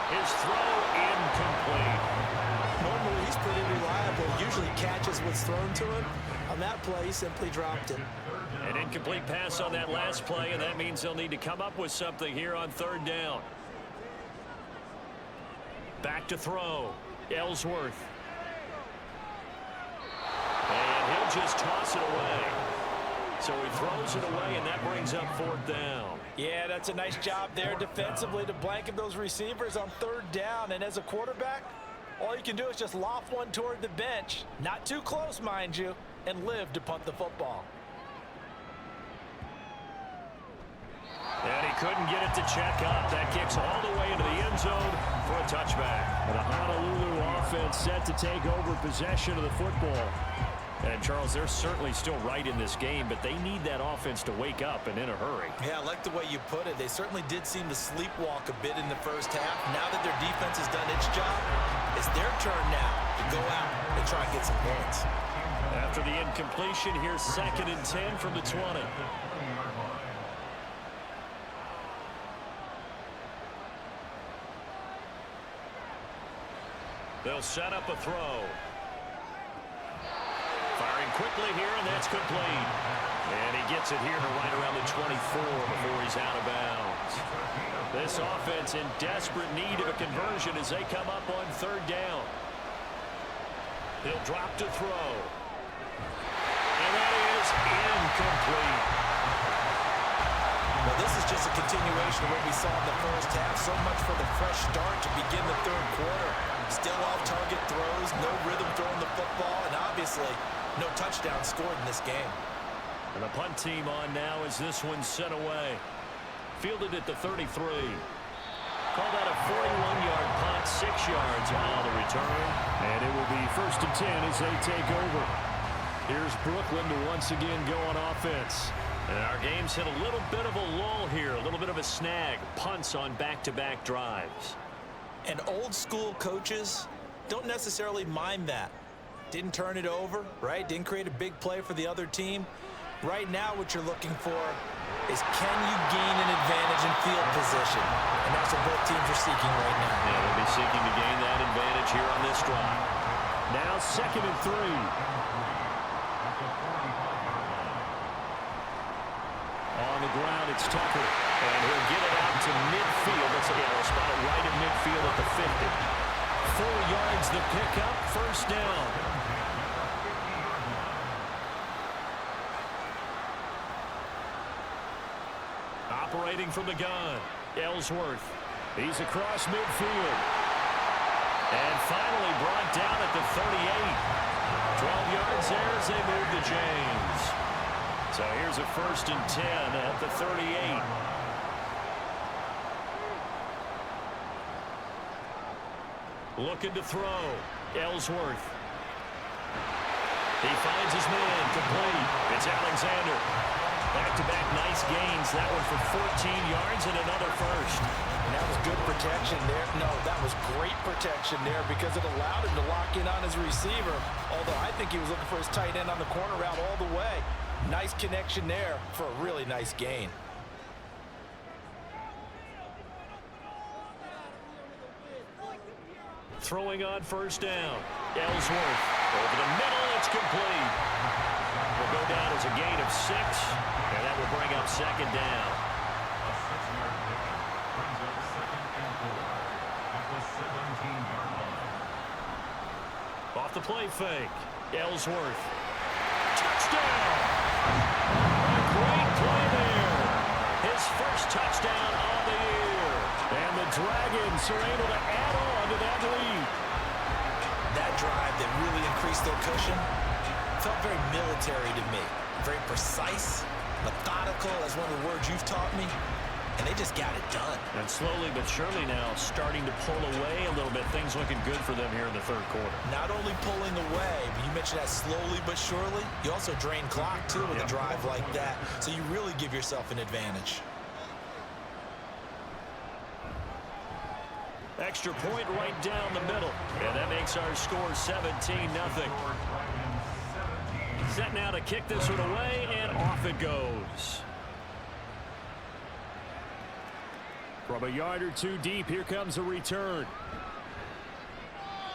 Speaker 2: His throw incomplete.
Speaker 3: Normally he's pretty reliable. Usually catches what's thrown to him. On that play, he simply dropped it.
Speaker 2: An incomplete pass on that last play, and that means they'll need to come up with something here on 3rd down. Back to throw, Ellsworth. And he'll just toss it away. So he throws it away, and that brings up 4th down.
Speaker 6: Yeah, that's a nice job there defensively to blanket those receivers on 3rd down. And as a quarterback, all you can do is just loft one toward the bench. Not too close, mind you, and live to punt the football.
Speaker 2: And he couldn't get it to check up. That kicks all the way into the end zone for a touchback.
Speaker 7: The Honolulu offense set to take over possession of the football.
Speaker 2: And, Charles, they're certainly still right in this game, but they need that offense to wake up and in a hurry.
Speaker 6: Yeah, I like the way you put it. They certainly did seem to sleepwalk a bit in the first half. Now that their defense has done its job, it's their turn now to go out and try and get some points.
Speaker 2: After the incompletion, here's 2nd and 10 from the 20. They'll set up a throw. Firing quickly here, and that's complete. And he gets it here to right around the 24 before he's out of bounds. This offense in desperate need of a conversion as they come up on 3rd down. He'll drop to throw. And that is incomplete.
Speaker 6: Well, this is just a continuation of what we saw in the first half. So much for the fresh start to begin the 3rd quarter. Still off-target throws, no rhythm throwing the football, and obviously no touchdown scored in this game.
Speaker 2: And the punt team on now as this one's sent away. Fielded at the 33. Call that a 41-yard punt, 6 yards on the return.
Speaker 7: And it will be 1st and 10 as they take over. Here's Brooklyn to once again go on offense.
Speaker 2: And our game's hit a little bit of a lull here, a little bit of a snag. Punts on back-to-back drives.
Speaker 6: And old-school coaches don't necessarily mind that. Didn't turn it over, right? Didn't create a big play for the other team.
Speaker 3: Right now what you're looking for is can you gain an advantage in field position? And that's what both teams are seeking right now.
Speaker 2: Yeah, they'll be seeking to gain that advantage here on this drive.
Speaker 7: Now 2nd and 3. On the ground, it's Tucker.
Speaker 2: And he'll get it out to midfield. We'll spot it right in midfield at the 50.
Speaker 7: 4 yards the pickup, 1st down.
Speaker 2: Operating from the gun, Ellsworth.
Speaker 7: He's across midfield.
Speaker 2: And finally brought down at the 38. 12 yards there as they move to James. So here's a 1st and 10 at the 38. Looking to throw. Ellsworth. He finds his man complete. It's Alexander. Back-to-back nice gains. That one for 14 yards and another 1st.
Speaker 3: And that was good protection there. No, that was great protection there because it allowed him to lock in on his receiver. Although I think he was looking for his tight end on the corner route all the way. Nice connection there for a really nice gain.
Speaker 2: Throwing on 1st down. Ellsworth over the middle. It's complete. Will go down as a gain of 6, and that will bring up 2nd down.
Speaker 5: A 6-yard pickup brings up 2nd and 4 at the 17-yard line.
Speaker 2: Off the play fake. Ellsworth. Touchdown! A great play there. His 1st touchdown on the year.
Speaker 7: And the Dragons are able to add on to that lead.
Speaker 3: That drive that really increased their cushion felt very military to me. Very precise, methodical, as one of the words you've taught me. And they just got it done.
Speaker 2: And slowly but surely now starting to pull away a little bit. Things looking good for them here in the 3rd quarter.
Speaker 3: Not only pulling away, but you mentioned that slowly but surely. You also drain clock, too, with a drive like that. So you really give yourself an advantage.
Speaker 2: Extra point right down the middle. And that makes our score 17-0. Set now to kick this one away, and off it goes.
Speaker 7: From a yard or 2 deep, here comes a return.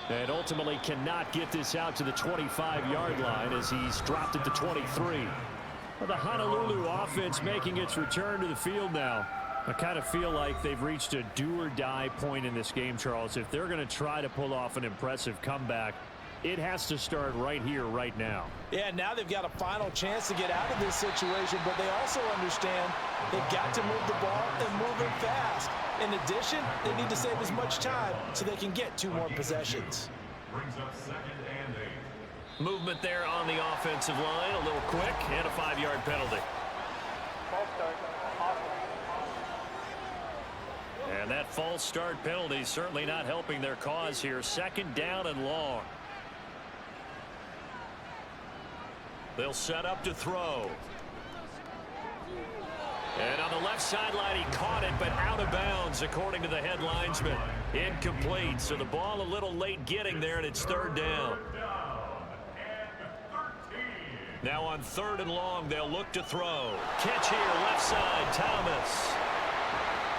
Speaker 7: And ultimately cannot get this out to the 25-yard line as he's dropped it to 23. Well, the Honolulu offense making its return to the field now. I kind of feel like they've reached a do-or-die point in this game, Charles. If they're going to try to pull off an impressive comeback, it has to start right here, right now.
Speaker 3: Yeah, now they've got a final chance to get out of this situation, but they also understand they've got to move the ball and move it fast. In addition, they need to save as much time so they can get 2 more possessions.
Speaker 5: Brings up 2nd and 8.
Speaker 2: Movement there on the offensive line, a little quick, and a 5-yard penalty.
Speaker 4: False start.
Speaker 2: And that false start penalty certainly not helping their cause here. 2nd down and long. They'll set up to throw. And on the left sideline, he caught it, but out of bounds, according to the head linesman. Incomplete, so the ball a little late getting there, and it's 3rd down. Now on 3rd and long, they'll look to throw. Catch here, left side, Thomas.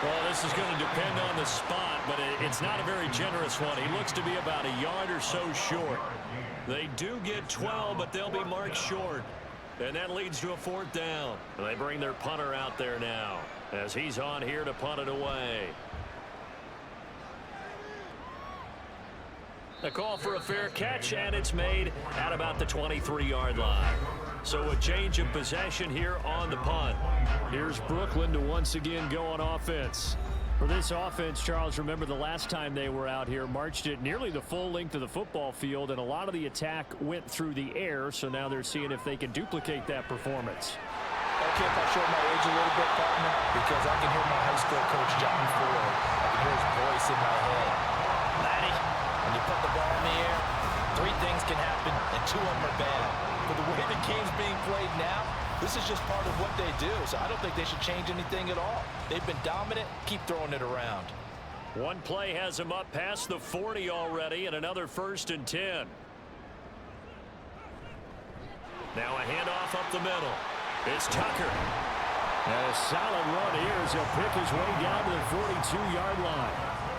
Speaker 2: Well, this is going to depend on the spot, but it's not a very generous one. He looks to be about a yard or so short. They do get 12, but they'll be marked short. And that leads to a 4th down. And they bring their punter out there now as he's on here to punt it away. A call for a fair catch, and it's made at about the 23-yard line. So a change of possession here on the punt.
Speaker 7: Here's Brooklyn to once again go on offense. For this offense, Charles, remember the last time they were out here, marched it nearly the full length of the football field, and a lot of the attack went through the air, so now they're seeing if they can duplicate that performance.
Speaker 3: Okay, if I show my age a little bit, partner, because I can hear my high school coach, John Ford. I can hear his voice in my head. Laddie, when you put the ball in the air, 3 things can happen, and 2 of them are bad. But the way the game's being played now, this is just part of what they do, so I don't think they should change anything at all. They've been dominant. Keep throwing it around.
Speaker 2: One play has him up past the 40 already, and another 1st and 10. Now a handoff up the middle. It's Tucker.
Speaker 7: And a solid run here as he'll pick his way down to the 42-yard line.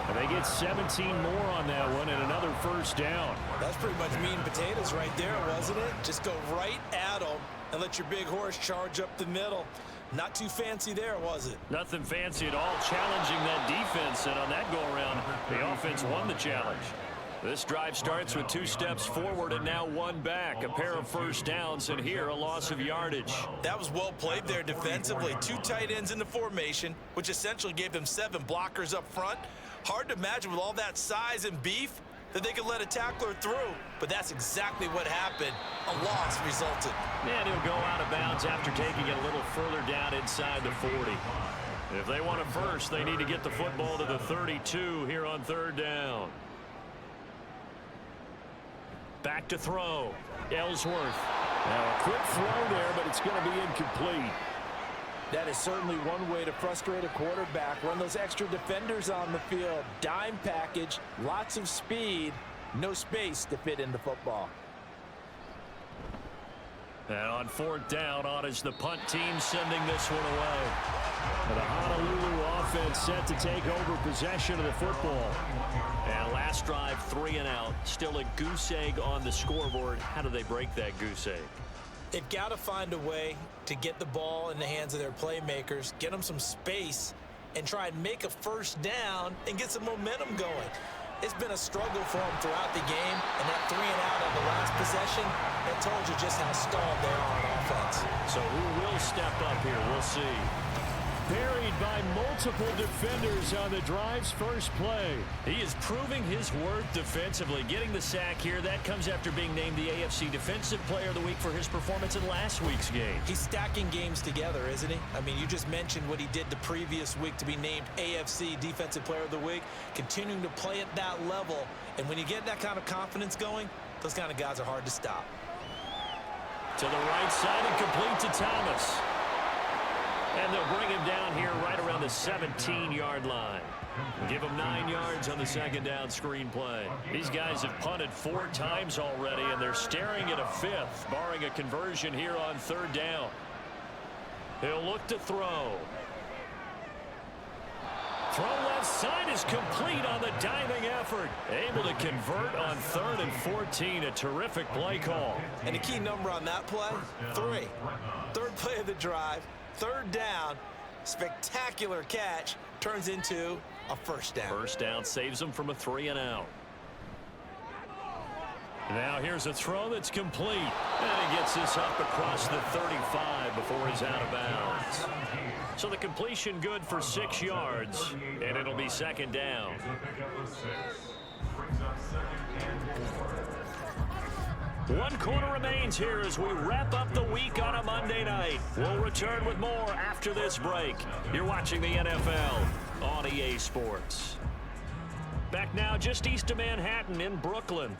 Speaker 7: And they get 17 more on that one and another first down.
Speaker 3: That's pretty much meat and potatoes right there, wasn't it? Just go right at them and let your big horse charge up the middle. Not too fancy there, was it?
Speaker 2: Nothing fancy at all, challenging that defense, and on that go-around, the offense won the challenge. This drive starts with 2 steps forward and now 1 back. A pair of first downs, and here a loss of yardage.
Speaker 3: That was well played there defensively. 2 tight ends in the formation, which essentially gave them 7 blockers up front. Hard to imagine with all that size and beef that they could let a tackler through, but that's exactly what happened. A loss resulted.
Speaker 2: And he'll go out of bounds after taking it a little further down inside the 40. If they want a first, they need to get the football to the 32 here on 3rd down. Back to throw. Ellsworth.
Speaker 7: Now a quick throw there, but it's going to be incomplete.
Speaker 6: That is certainly one way to frustrate a quarterback. Run those extra defenders on the field. Dime package, lots of speed, no space to fit in the football.
Speaker 2: And on 4th down, on is the punt team sending this one away.
Speaker 7: And the Honolulu offense set to take over possession of the football.
Speaker 2: And last drive, 3 and out. Still a goose egg on the scoreboard. How do they break that goose egg?
Speaker 3: They've got to find a way to get the ball in the hands of their playmakers, get them some space, and try and make a first down and get some momentum going. It's been a struggle for them throughout the game, and that 3 and out on the last possession, that told you just how stalled they are on offense.
Speaker 2: So who will step up here? We'll see.
Speaker 7: Buried by multiple defenders on the drive's first play.
Speaker 2: He is proving his worth defensively. Getting the sack here, that comes after being named the AFC Defensive Player of the Week for his performance in last week's game.
Speaker 3: He's stacking games together, isn't he? I mean, you just mentioned what he did the previous week to be named AFC Defensive Player of the Week, continuing to play at that level. And when you get that kind of confidence going, those kind of guys are hard to stop.
Speaker 2: To the right side and complete to Thomas. And they'll bring him down here right around the 17-yard line. Give him 9 yards on the 2nd down screen play. These guys have punted 4 times already, and they're staring at a 5th, barring a conversion here on 3rd down. He'll look to throw. Throw left side is complete on the diving effort. Able to convert on 3rd and 14. A terrific play call.
Speaker 3: And the key number on that play, 3. 3rd play of the drive. 3rd down, spectacular catch, turns into a first down.
Speaker 2: First down saves them from a 3 and out. Now here's a throw that's complete. And he gets this up across the 35 before he's out of bounds. So the completion good for 6 yards, and it'll be 2nd down. One quarter remains here as we wrap up the week on a Monday night. We'll return with more after this break. You're watching the NFL on EA Sports. Back now just east of Manhattan in Brooklyn.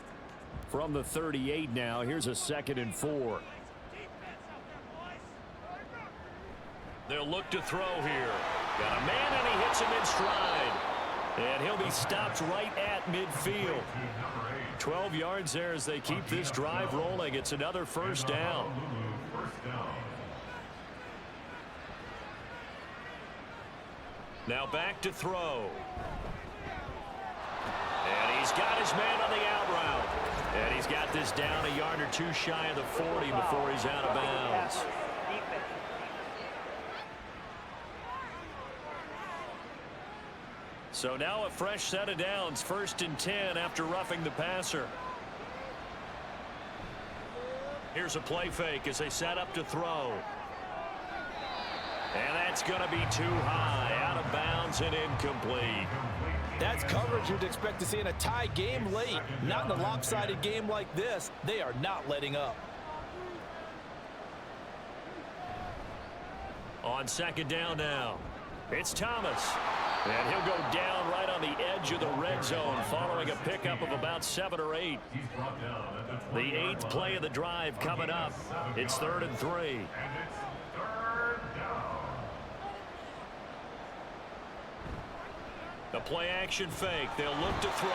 Speaker 7: From the 38 now, here's a 2nd and 4.
Speaker 2: They'll look to throw here. Got a man and he hits him in stride. And he'll be stopped right at midfield. 12 yards there as they keep this drive rolling. It's another first down. Now back to throw. And he's got his man on the out route. And he's got this down a yard or 2 shy of the 40 before he's out of bounds. So now a fresh set of downs, 1st and 10 after roughing the passer. Here's a play fake as they set up to throw. And that's going to be too high, out of bounds and incomplete.
Speaker 6: That's coverage you'd expect to see in a tie game late. Not in a lopsided game like this. They are not letting up.
Speaker 2: On 2nd down now, it's Thomas. And he'll go down right on the edge of the red zone following a pickup of about 7 or 8. The 8th play of the drive coming up. It's 3rd and 3. The play action fake. They'll look to throw.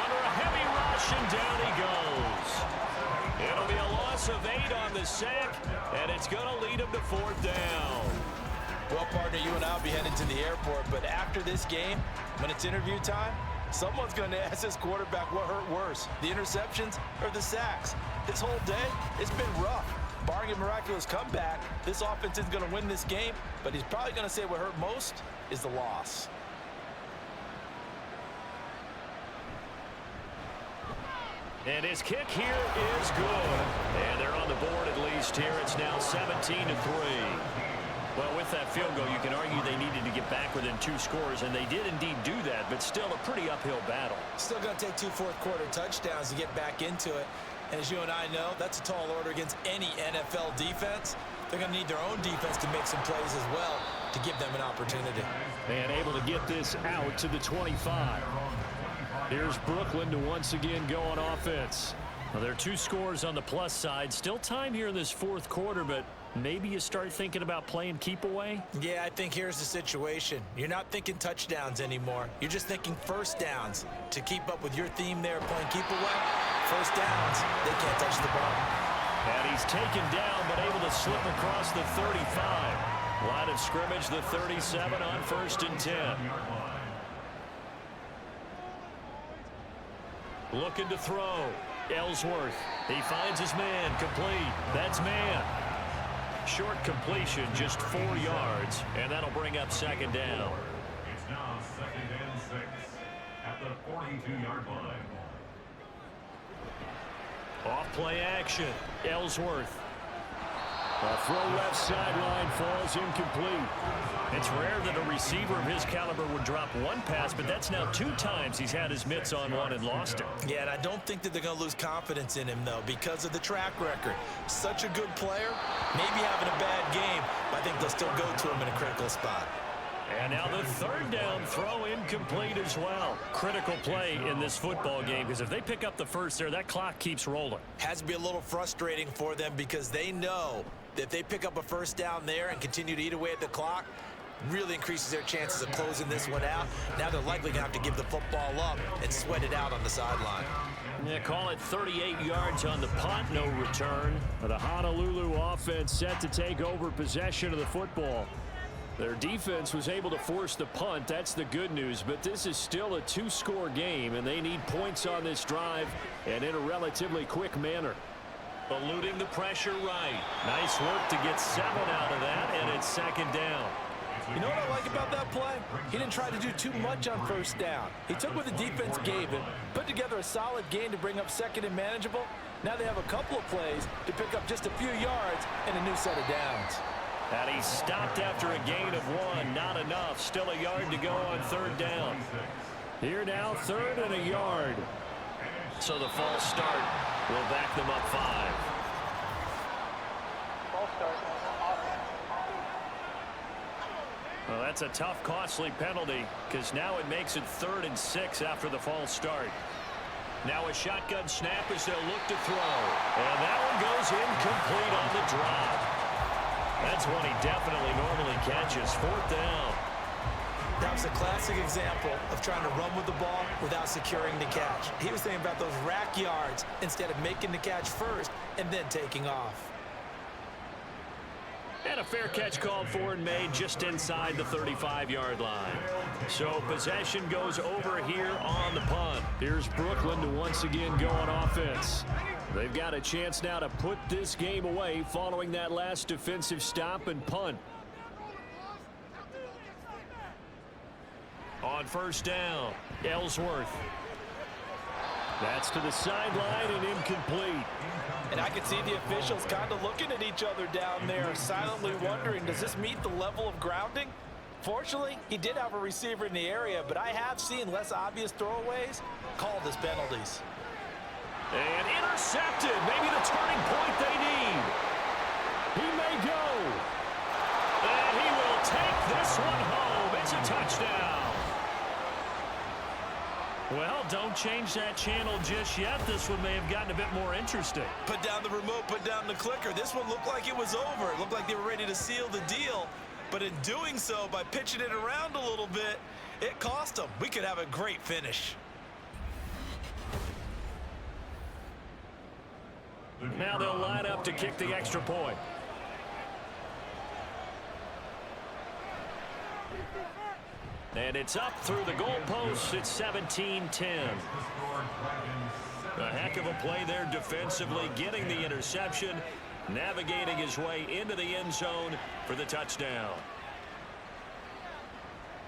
Speaker 2: Under a heavy rush, and down he goes. It'll be a loss of 8 on the sack, and it's going to lead him to 4th down.
Speaker 6: Well, partner, you and I will be headed to the airport, but after this game, when it's interview time, someone's going to ask this quarterback what hurt worse, the interceptions or the sacks. This whole day, it's been rough. Barring a miraculous comeback, this offense is going to win this game, but he's probably going to say what hurt most is the loss.
Speaker 2: And his kick here is good. And they're on the board at least here. It's now 17-3. Well, with that field goal, you can argue they needed to get back within 2 scores, and they did indeed do that, but still a pretty uphill battle.
Speaker 3: Still going to take 2 fourth-quarter touchdowns to get back into it. And as you and I know, that's a tall order against any NFL defense. They're going to need their own defense to make some plays as well to give them an opportunity.
Speaker 7: And able to get this out to the 25. Here's Brooklyn to once again go on offense.
Speaker 2: Well, there are 2 scores on the plus side. Still time here in this 4th quarter, but maybe you start thinking about playing keep away?
Speaker 3: Yeah, I think here's the situation. You're not thinking touchdowns anymore. You're just thinking first downs. To keep up with your theme there, playing keep away, first downs, they can't touch the ball.
Speaker 2: And he's taken down, but able to slip across the 35. Line of scrimmage, the 37 on 1st and 10. Looking to throw. Ellsworth. He finds his man. Complete. That's man. Short completion, just 4 yards, and that'll bring up 2nd down.
Speaker 5: It's now 2nd and 6 at the 42-yard line.
Speaker 2: Off play action. Ellsworth.
Speaker 7: A throw left sideline falls incomplete.
Speaker 2: It's rare that a receiver of his caliber would drop 1 pass, but that's now 2 times he's had his mitts on one and lost it.
Speaker 3: Yeah, and I don't think that they're going to lose confidence in him, though, because of the track record. Such a good player, maybe having a bad game, but I think they'll still go to him in a critical spot.
Speaker 2: And now the 3rd down throw incomplete as well. Critical play in this football game, because if they pick up the first there, that clock keeps rolling.
Speaker 3: Has to be a little frustrating for them because they know that if they pick up a first down there and continue to eat away at the clock, really increases their chances of closing this one out. Now they're likely going to have to give the football up and sweat it out on the sideline.
Speaker 2: Yeah, call it 38 yards on the punt, no return.
Speaker 7: The Honolulu offense set to take over possession of the football. Their defense was able to force the punt. That's the good news, but this is still a 2-score game, and they need points on this drive and in a relatively quick manner.
Speaker 2: Eluding the pressure right. Nice work to get 7 out of that, and it's 2nd down.
Speaker 6: You know what I like about that play? He didn't try to do too much on first down. He took what the defense gave him, put together a solid gain to bring up 2nd and manageable. Now they have a couple of plays to pick up just a few yards and a new set of downs.
Speaker 2: And he stopped after a gain of 1. Not enough. Still a yard to go on 3rd down.
Speaker 7: Here now, 3rd and a yard.
Speaker 2: So the false start will back them up 5.
Speaker 4: False start.
Speaker 2: Well, that's a tough, costly penalty because now it makes it 3rd and 6 after the false start. Now a shotgun snap as they'll look to throw. And that one goes incomplete on the drop. That's one he definitely normally catches. 4th down.
Speaker 3: That was a classic example of trying to run with the ball without securing the catch. He was thinking about those rack yards instead of making the catch first and then taking off.
Speaker 2: And a fair catch called for and made just inside the 35-yard line. So possession goes over here on the punt.
Speaker 7: Here's Brooklyn to once again go on offense. They've got a chance now to put this game away following that last defensive stop and punt.
Speaker 2: On 1st down, Ellsworth.
Speaker 7: That's to the sideline and incomplete.
Speaker 6: And I can see the officials kind of looking at each other down there, silently wondering, does this meet the level of grounding? Fortunately, he did have a receiver in the area, but I have seen less obvious throwaways called as penalties.
Speaker 2: And intercepted. Maybe the turning point they need.
Speaker 7: He may go.
Speaker 2: And he will take this one home. It's a touchdown. Well, don't change that channel just yet. This one may have gotten a bit more interesting.
Speaker 3: Put down the remote, put down the clicker. This one looked like it was over. It looked like they were ready to seal the deal. But in doing so, by pitching it around a little bit, it cost them. We could have a great finish.
Speaker 2: Now they'll line up to kick the extra point. And it's up through the goalposts. It's 17-10. A heck of a play there defensively, getting the interception, navigating his way into the end zone for the touchdown.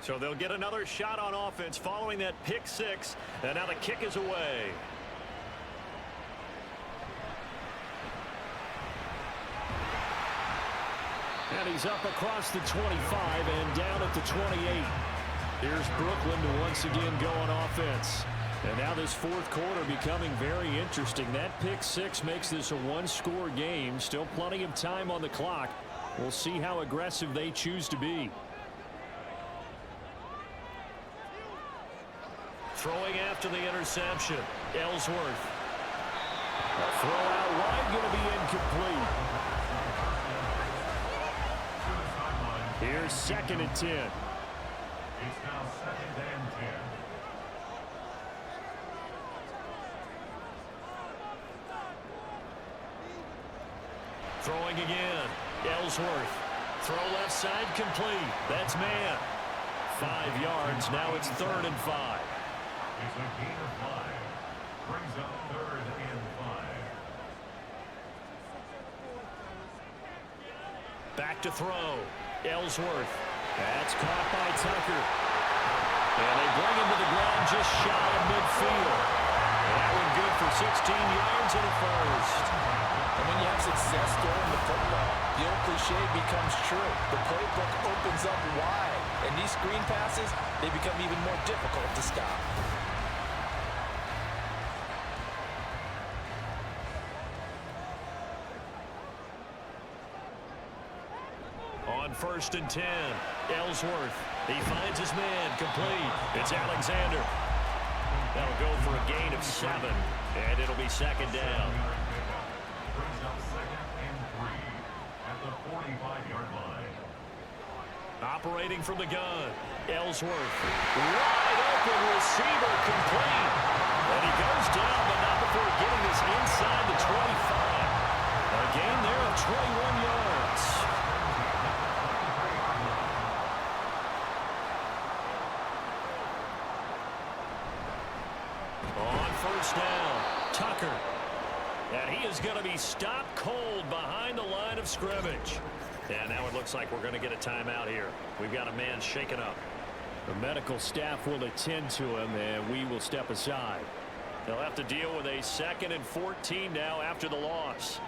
Speaker 2: So they'll get another shot on offense following that pick six, and now the kick is away. And he's up across the 25 and down at the 28. Here's Brooklyn to once again go on offense. And now this fourth quarter becoming very interesting. That pick six makes this a one-score game. Still plenty of time on the clock. We'll see how aggressive they choose to be. Throwing after the interception. Ellsworth. A throw out wide, going to be incomplete. Here's 2nd and 10.
Speaker 5: It's now 2nd and 10.
Speaker 2: Throwing again. Ellsworth. Throw left side complete. That's man. 5 yards. Now it's 3rd and 5.
Speaker 5: It's a gain of 5. Brings up 3rd and 5.
Speaker 2: Back to throw. Ellsworth. That's caught by Tucker. And they bring him to the ground just shy of midfield. That one good for 16 yards and a first.
Speaker 3: And when you have success throwing the football, the old cliche becomes true. The playbook opens up wide. And these screen passes, they become even more difficult to stop.
Speaker 2: On 1st and 10, Ellsworth. He finds his man complete. It's Alexander. That'll go for a gain of 7, and it'll be 2nd down.
Speaker 5: Brings up 2nd and 3 at the 45-yard line.
Speaker 2: Operating from the gun, Ellsworth. Wide open receiver complete. And he goes down, but not before getting this inside the 25. A gain there of 21 yards. On 1st down, Tucker. And he is going to be stopped cold behind the line of scrimmage. And now it looks like we're going to get a timeout here. We've got a man shaken up. The medical staff will attend to him, and we will step aside. They'll have to deal with a 2nd and 14 now after the loss.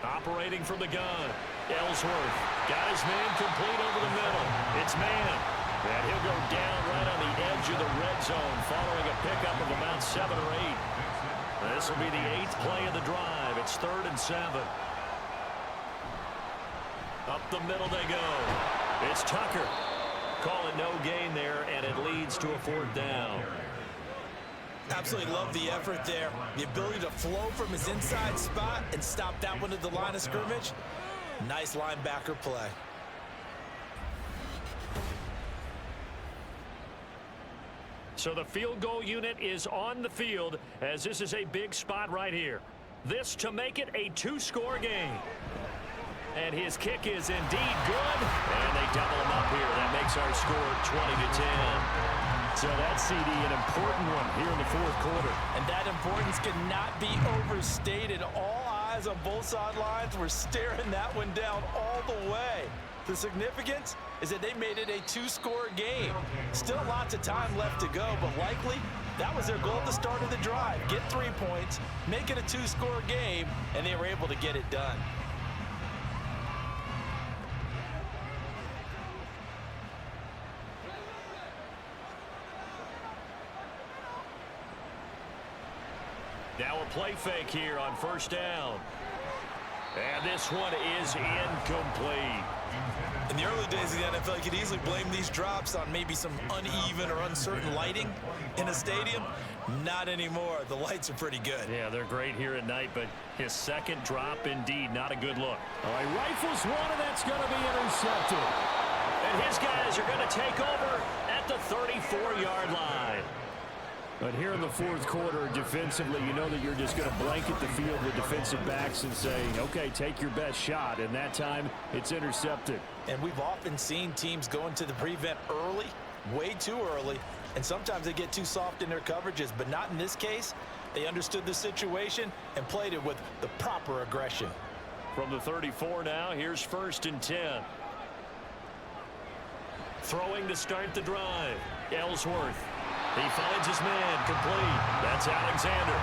Speaker 2: Operating from the gun, Ellsworth. Got his man complete over the middle. It's man. And he'll go down right on the edge of the red zone following a pickup of about 7 or 8. This will be the 8th play of the drive. It's 3rd and 7. Up the middle they go. It's Tucker. Call it no gain there, and it leads to a 4th down.
Speaker 3: Absolutely love the effort there. The ability to flow from his inside spot and stop that one at the line of scrimmage. Nice linebacker play.
Speaker 2: So the field goal unit is on the field as this is a big spot right here. This to make it a 2-score game. And his kick is indeed good. And they double him up here. That makes our score 20-10. So that CD, an important one here in the 4th quarter.
Speaker 3: And that importance cannot be overstated. All eyes on both sidelines were staring that one down all the way. The significance is that they made it a 2-score game. Still lots of time left to go, but likely that was their goal at the start of the drive. Get 3 points, make it a 2-score game, and they were able to get it done.
Speaker 2: Now a play fake here on 1st down. And this one is incomplete.
Speaker 3: In the early days of the NFL, you could easily blame these drops on maybe some uneven or uncertain lighting in a stadium. Not anymore. The lights are pretty good.
Speaker 2: Yeah, they're great here at night, but his 2nd drop, indeed, not a good look.
Speaker 7: All right, rifles one, and that's going to be intercepted.
Speaker 2: And his guys are going to take over at the 34-yard line.
Speaker 7: But here in the fourth quarter, defensively, you know that you're just going to blanket the field with defensive backs and say, okay, take your best shot. And that time, it's intercepted.
Speaker 3: And we've often seen teams go into the prevent early, way too early, and sometimes they get too soft in their coverages, but not in this case. They understood the situation and played it with the proper aggression.
Speaker 2: From the 34 now, here's 1st and 10. Throwing to start the drive. Ellsworth. He finds his man, complete. That's Alexander.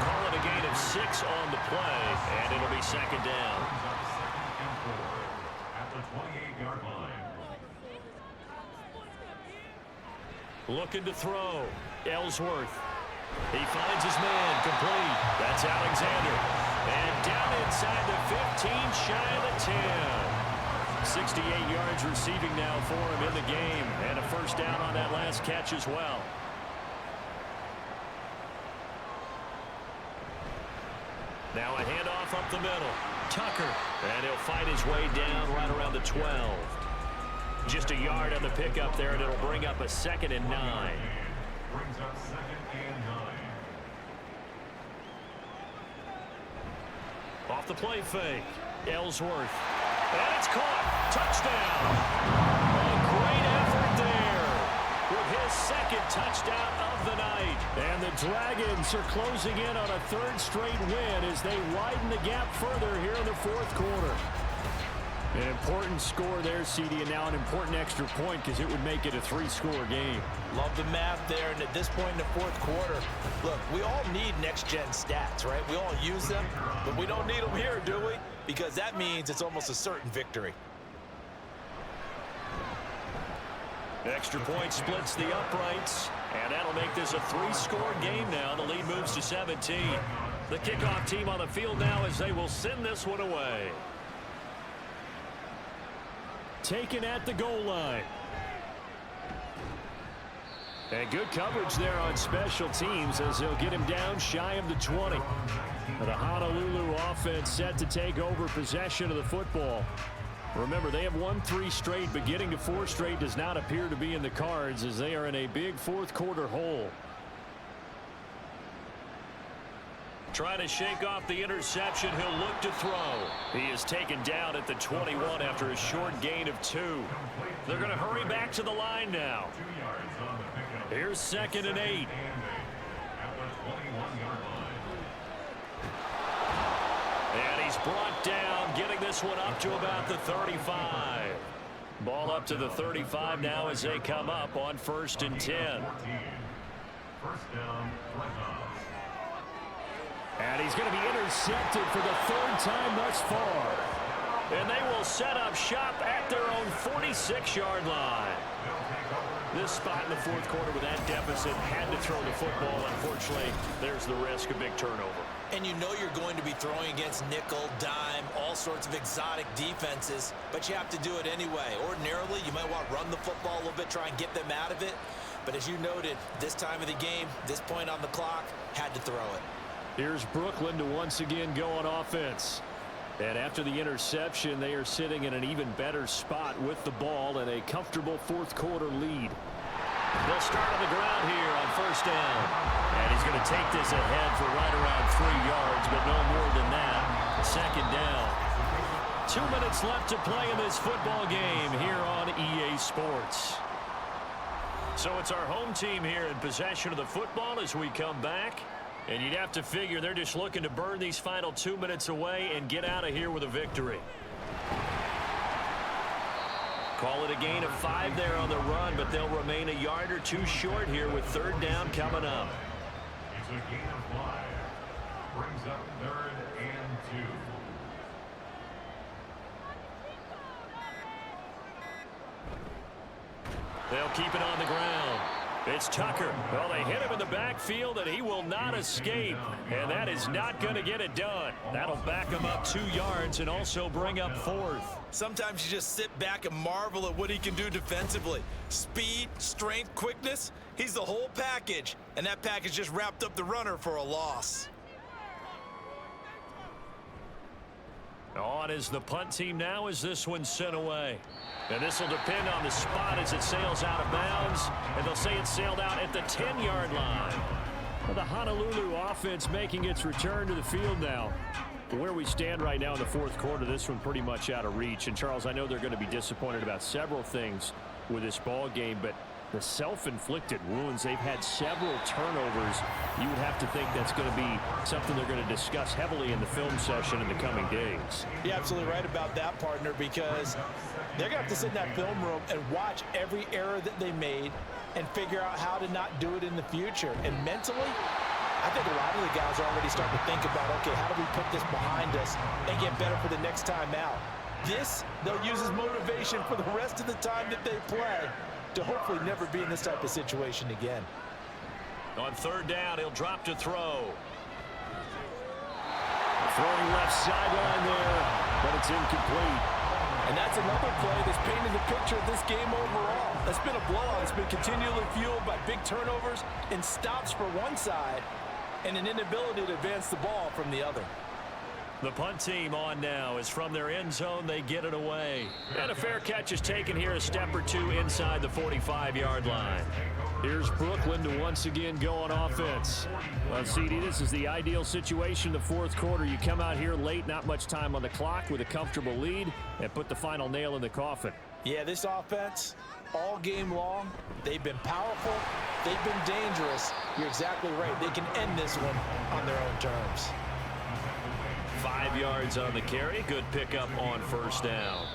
Speaker 2: Call it a gain of 6 on the play, and it'll be 2nd down.
Speaker 5: At the 28-yard line.
Speaker 2: Looking to throw. Ellsworth. He finds his man, complete. That's Alexander. And down inside the 15, shy of the 10. 68 yards receiving now for him in the game, and a 1st down on that last catch as well. Now a handoff up the middle. Tucker, and he'll fight his way down right around the 12. Just a yard on the pickup there, and it'll bring up a 2nd and 9.
Speaker 5: Brings up 2nd and 9.
Speaker 2: Off the play fake. Ellsworth. And it's caught. Touchdown. A great effort there with his 2nd touchdown of the night.
Speaker 7: And the Dragons are closing in on a 3rd straight win as they widen the gap further here in the fourth quarter. An important score there, CD, and now an important extra point because it would make it a 3-score game.
Speaker 3: Love the math there, and at this point in the fourth quarter, look, we all need next-gen stats, right? We all use them, but we don't need them here, do we? Because that means it's almost a certain victory.
Speaker 2: Extra point splits the uprights, and that'll make this a 3-score game now. The lead moves to 17. The kickoff team on the field now as they will send this one away.
Speaker 7: Taken at the goal line. And good coverage there on special teams as they'll get him down shy of the 20. The Honolulu offense set to take over possession of the football. Remember, they have won 3 straight, but getting to 4 straight does not appear to be in the cards as they are in a big fourth quarter hole.
Speaker 2: Trying to shake off the interception. He'll look to throw. He is taken down at the 21 after a short gain of 2. They're going to hurry back to the line now.
Speaker 5: 2 yards on the pickup.
Speaker 2: Here's 2nd and 8.
Speaker 5: At the 21-yard line.
Speaker 2: And he's brought down, getting this one up to about the 35. Ball up to the 35 now as they come up on 1st and 10.
Speaker 5: 14. 1st down, Dreadnoughts.
Speaker 7: And he's going to be intercepted for the 3rd time thus far.
Speaker 2: And they will set up shop at their own 46-yard line. This spot in the fourth quarter with that deficit, had to throw the football. Unfortunately, there's the risk of big turnover.
Speaker 3: And you know you're going to be throwing against nickel, dime, all sorts of exotic defenses, but you have to do it anyway. Ordinarily, you might want to run the football a little bit, try and get them out of it. But as you noted, this time of the game, this point on the clock, had to throw it.
Speaker 7: Here's Brooklyn to once again go on offense. And after the interception, they are sitting in an even better spot with the ball and a comfortable fourth quarter lead.
Speaker 2: They'll start on the ground here on 1st down. And he's going to take this ahead for right around 3 yards, but no more than that. 2nd down. 2 minutes left to play in this football game here on EA Sports. So it's our home team here in possession of the football as we come back. And you'd have to figure they're just looking to burn these final 2 minutes away and get out of here with a victory. Call it a gain of 5 there on the run, but they'll remain a yard or 2 short here with 3rd down coming up.
Speaker 5: It's a gain of 5. Brings up 3rd and 2.
Speaker 2: They'll keep it on the ground. It's Tucker. Well, they hit him in the backfield, and he will not escape. And that is not going to get it done. That'll back him up 2 yards and also bring up 4th.
Speaker 3: Sometimes you just sit back and marvel at what he can do defensively. Speed, strength, quickness, he's the whole package. And that package just wrapped up the runner for a loss.
Speaker 2: On is the punt team now as this one's sent away. And this will depend on the spot as it sails out of bounds. And they'll say it sailed out at the 10-yard line.
Speaker 7: Well, the Honolulu offense making its return to the field now. Where we stand right now in the fourth quarter, this one pretty much out of reach. And, Charles, I know they're going to be disappointed about several things with this ball game, but the self-inflicted wounds, they've had several turnovers. You would have to think that's going to be something they're going to discuss heavily in the film session in the coming days.
Speaker 6: You're absolutely right about that, partner, because they're going to have to sit in that film room and watch every error that they made and figure out how to not do it in the future. And mentally, I think a lot of the guys are already starting to think about, okay, how do we put this behind us and get better for the next time out? This, they'll use as motivation for the rest of the time that they play to hopefully never be in this type of situation again.
Speaker 2: On third down, he'll drop to throw.
Speaker 7: Throwing left sideline there, but it's incomplete.
Speaker 6: And that's another play that's painted the picture of this game overall. That's been a blowout. It's been continually fueled by big turnovers and stops for one side and an inability to advance the ball from the other.
Speaker 2: The punt team on now is from their end zone. They get it away. And a fair catch is taken here a step or two inside the 45-yard line.
Speaker 7: Here's Brooklyn to once again go on offense. Well, CD, this is the ideal situation in the fourth quarter. You come out here late, not much time on the clock with a comfortable lead, and put the final nail in the coffin.
Speaker 6: Yeah, this offense, all game long, they've been powerful, they've been dangerous. You're exactly right. They can end this one on their own terms.
Speaker 2: 5 yards on the carry. Good pickup on first down.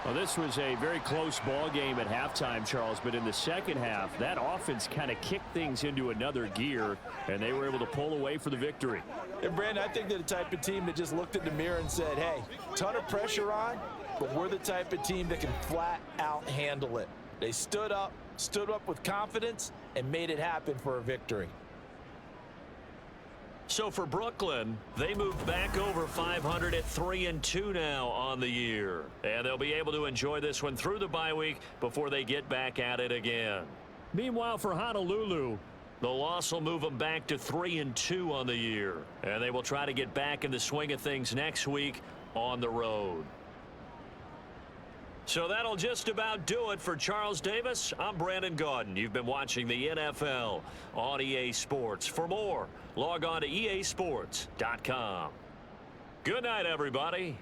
Speaker 7: Well, this was a very close ball game at halftime, Charles, but in the second half, that offense kind of kicked things into another gear, and they were able to pull away for the victory.
Speaker 6: And, Brandon, I think they're the type of team that just looked in the mirror and said, hey, ton of pressure on, but we're the type of team that can flat out handle it. They stood up with confidence, and made it happen for a victory.
Speaker 2: So for Brooklyn, they moved back over 500 at 3-2 now on the year. And they'll be able to enjoy this one through the bye week before they get back at it again.
Speaker 7: Meanwhile, for Honolulu,
Speaker 2: the loss will move them back to 3-2 on the year. And they will try to get back in the swing of things next week on the road. So that'll just about do it for Charles Davis. I'm Brandon Gaudin. You've been watching the NFL on EA Sports. For more, log on to easports.com. Good night, everybody.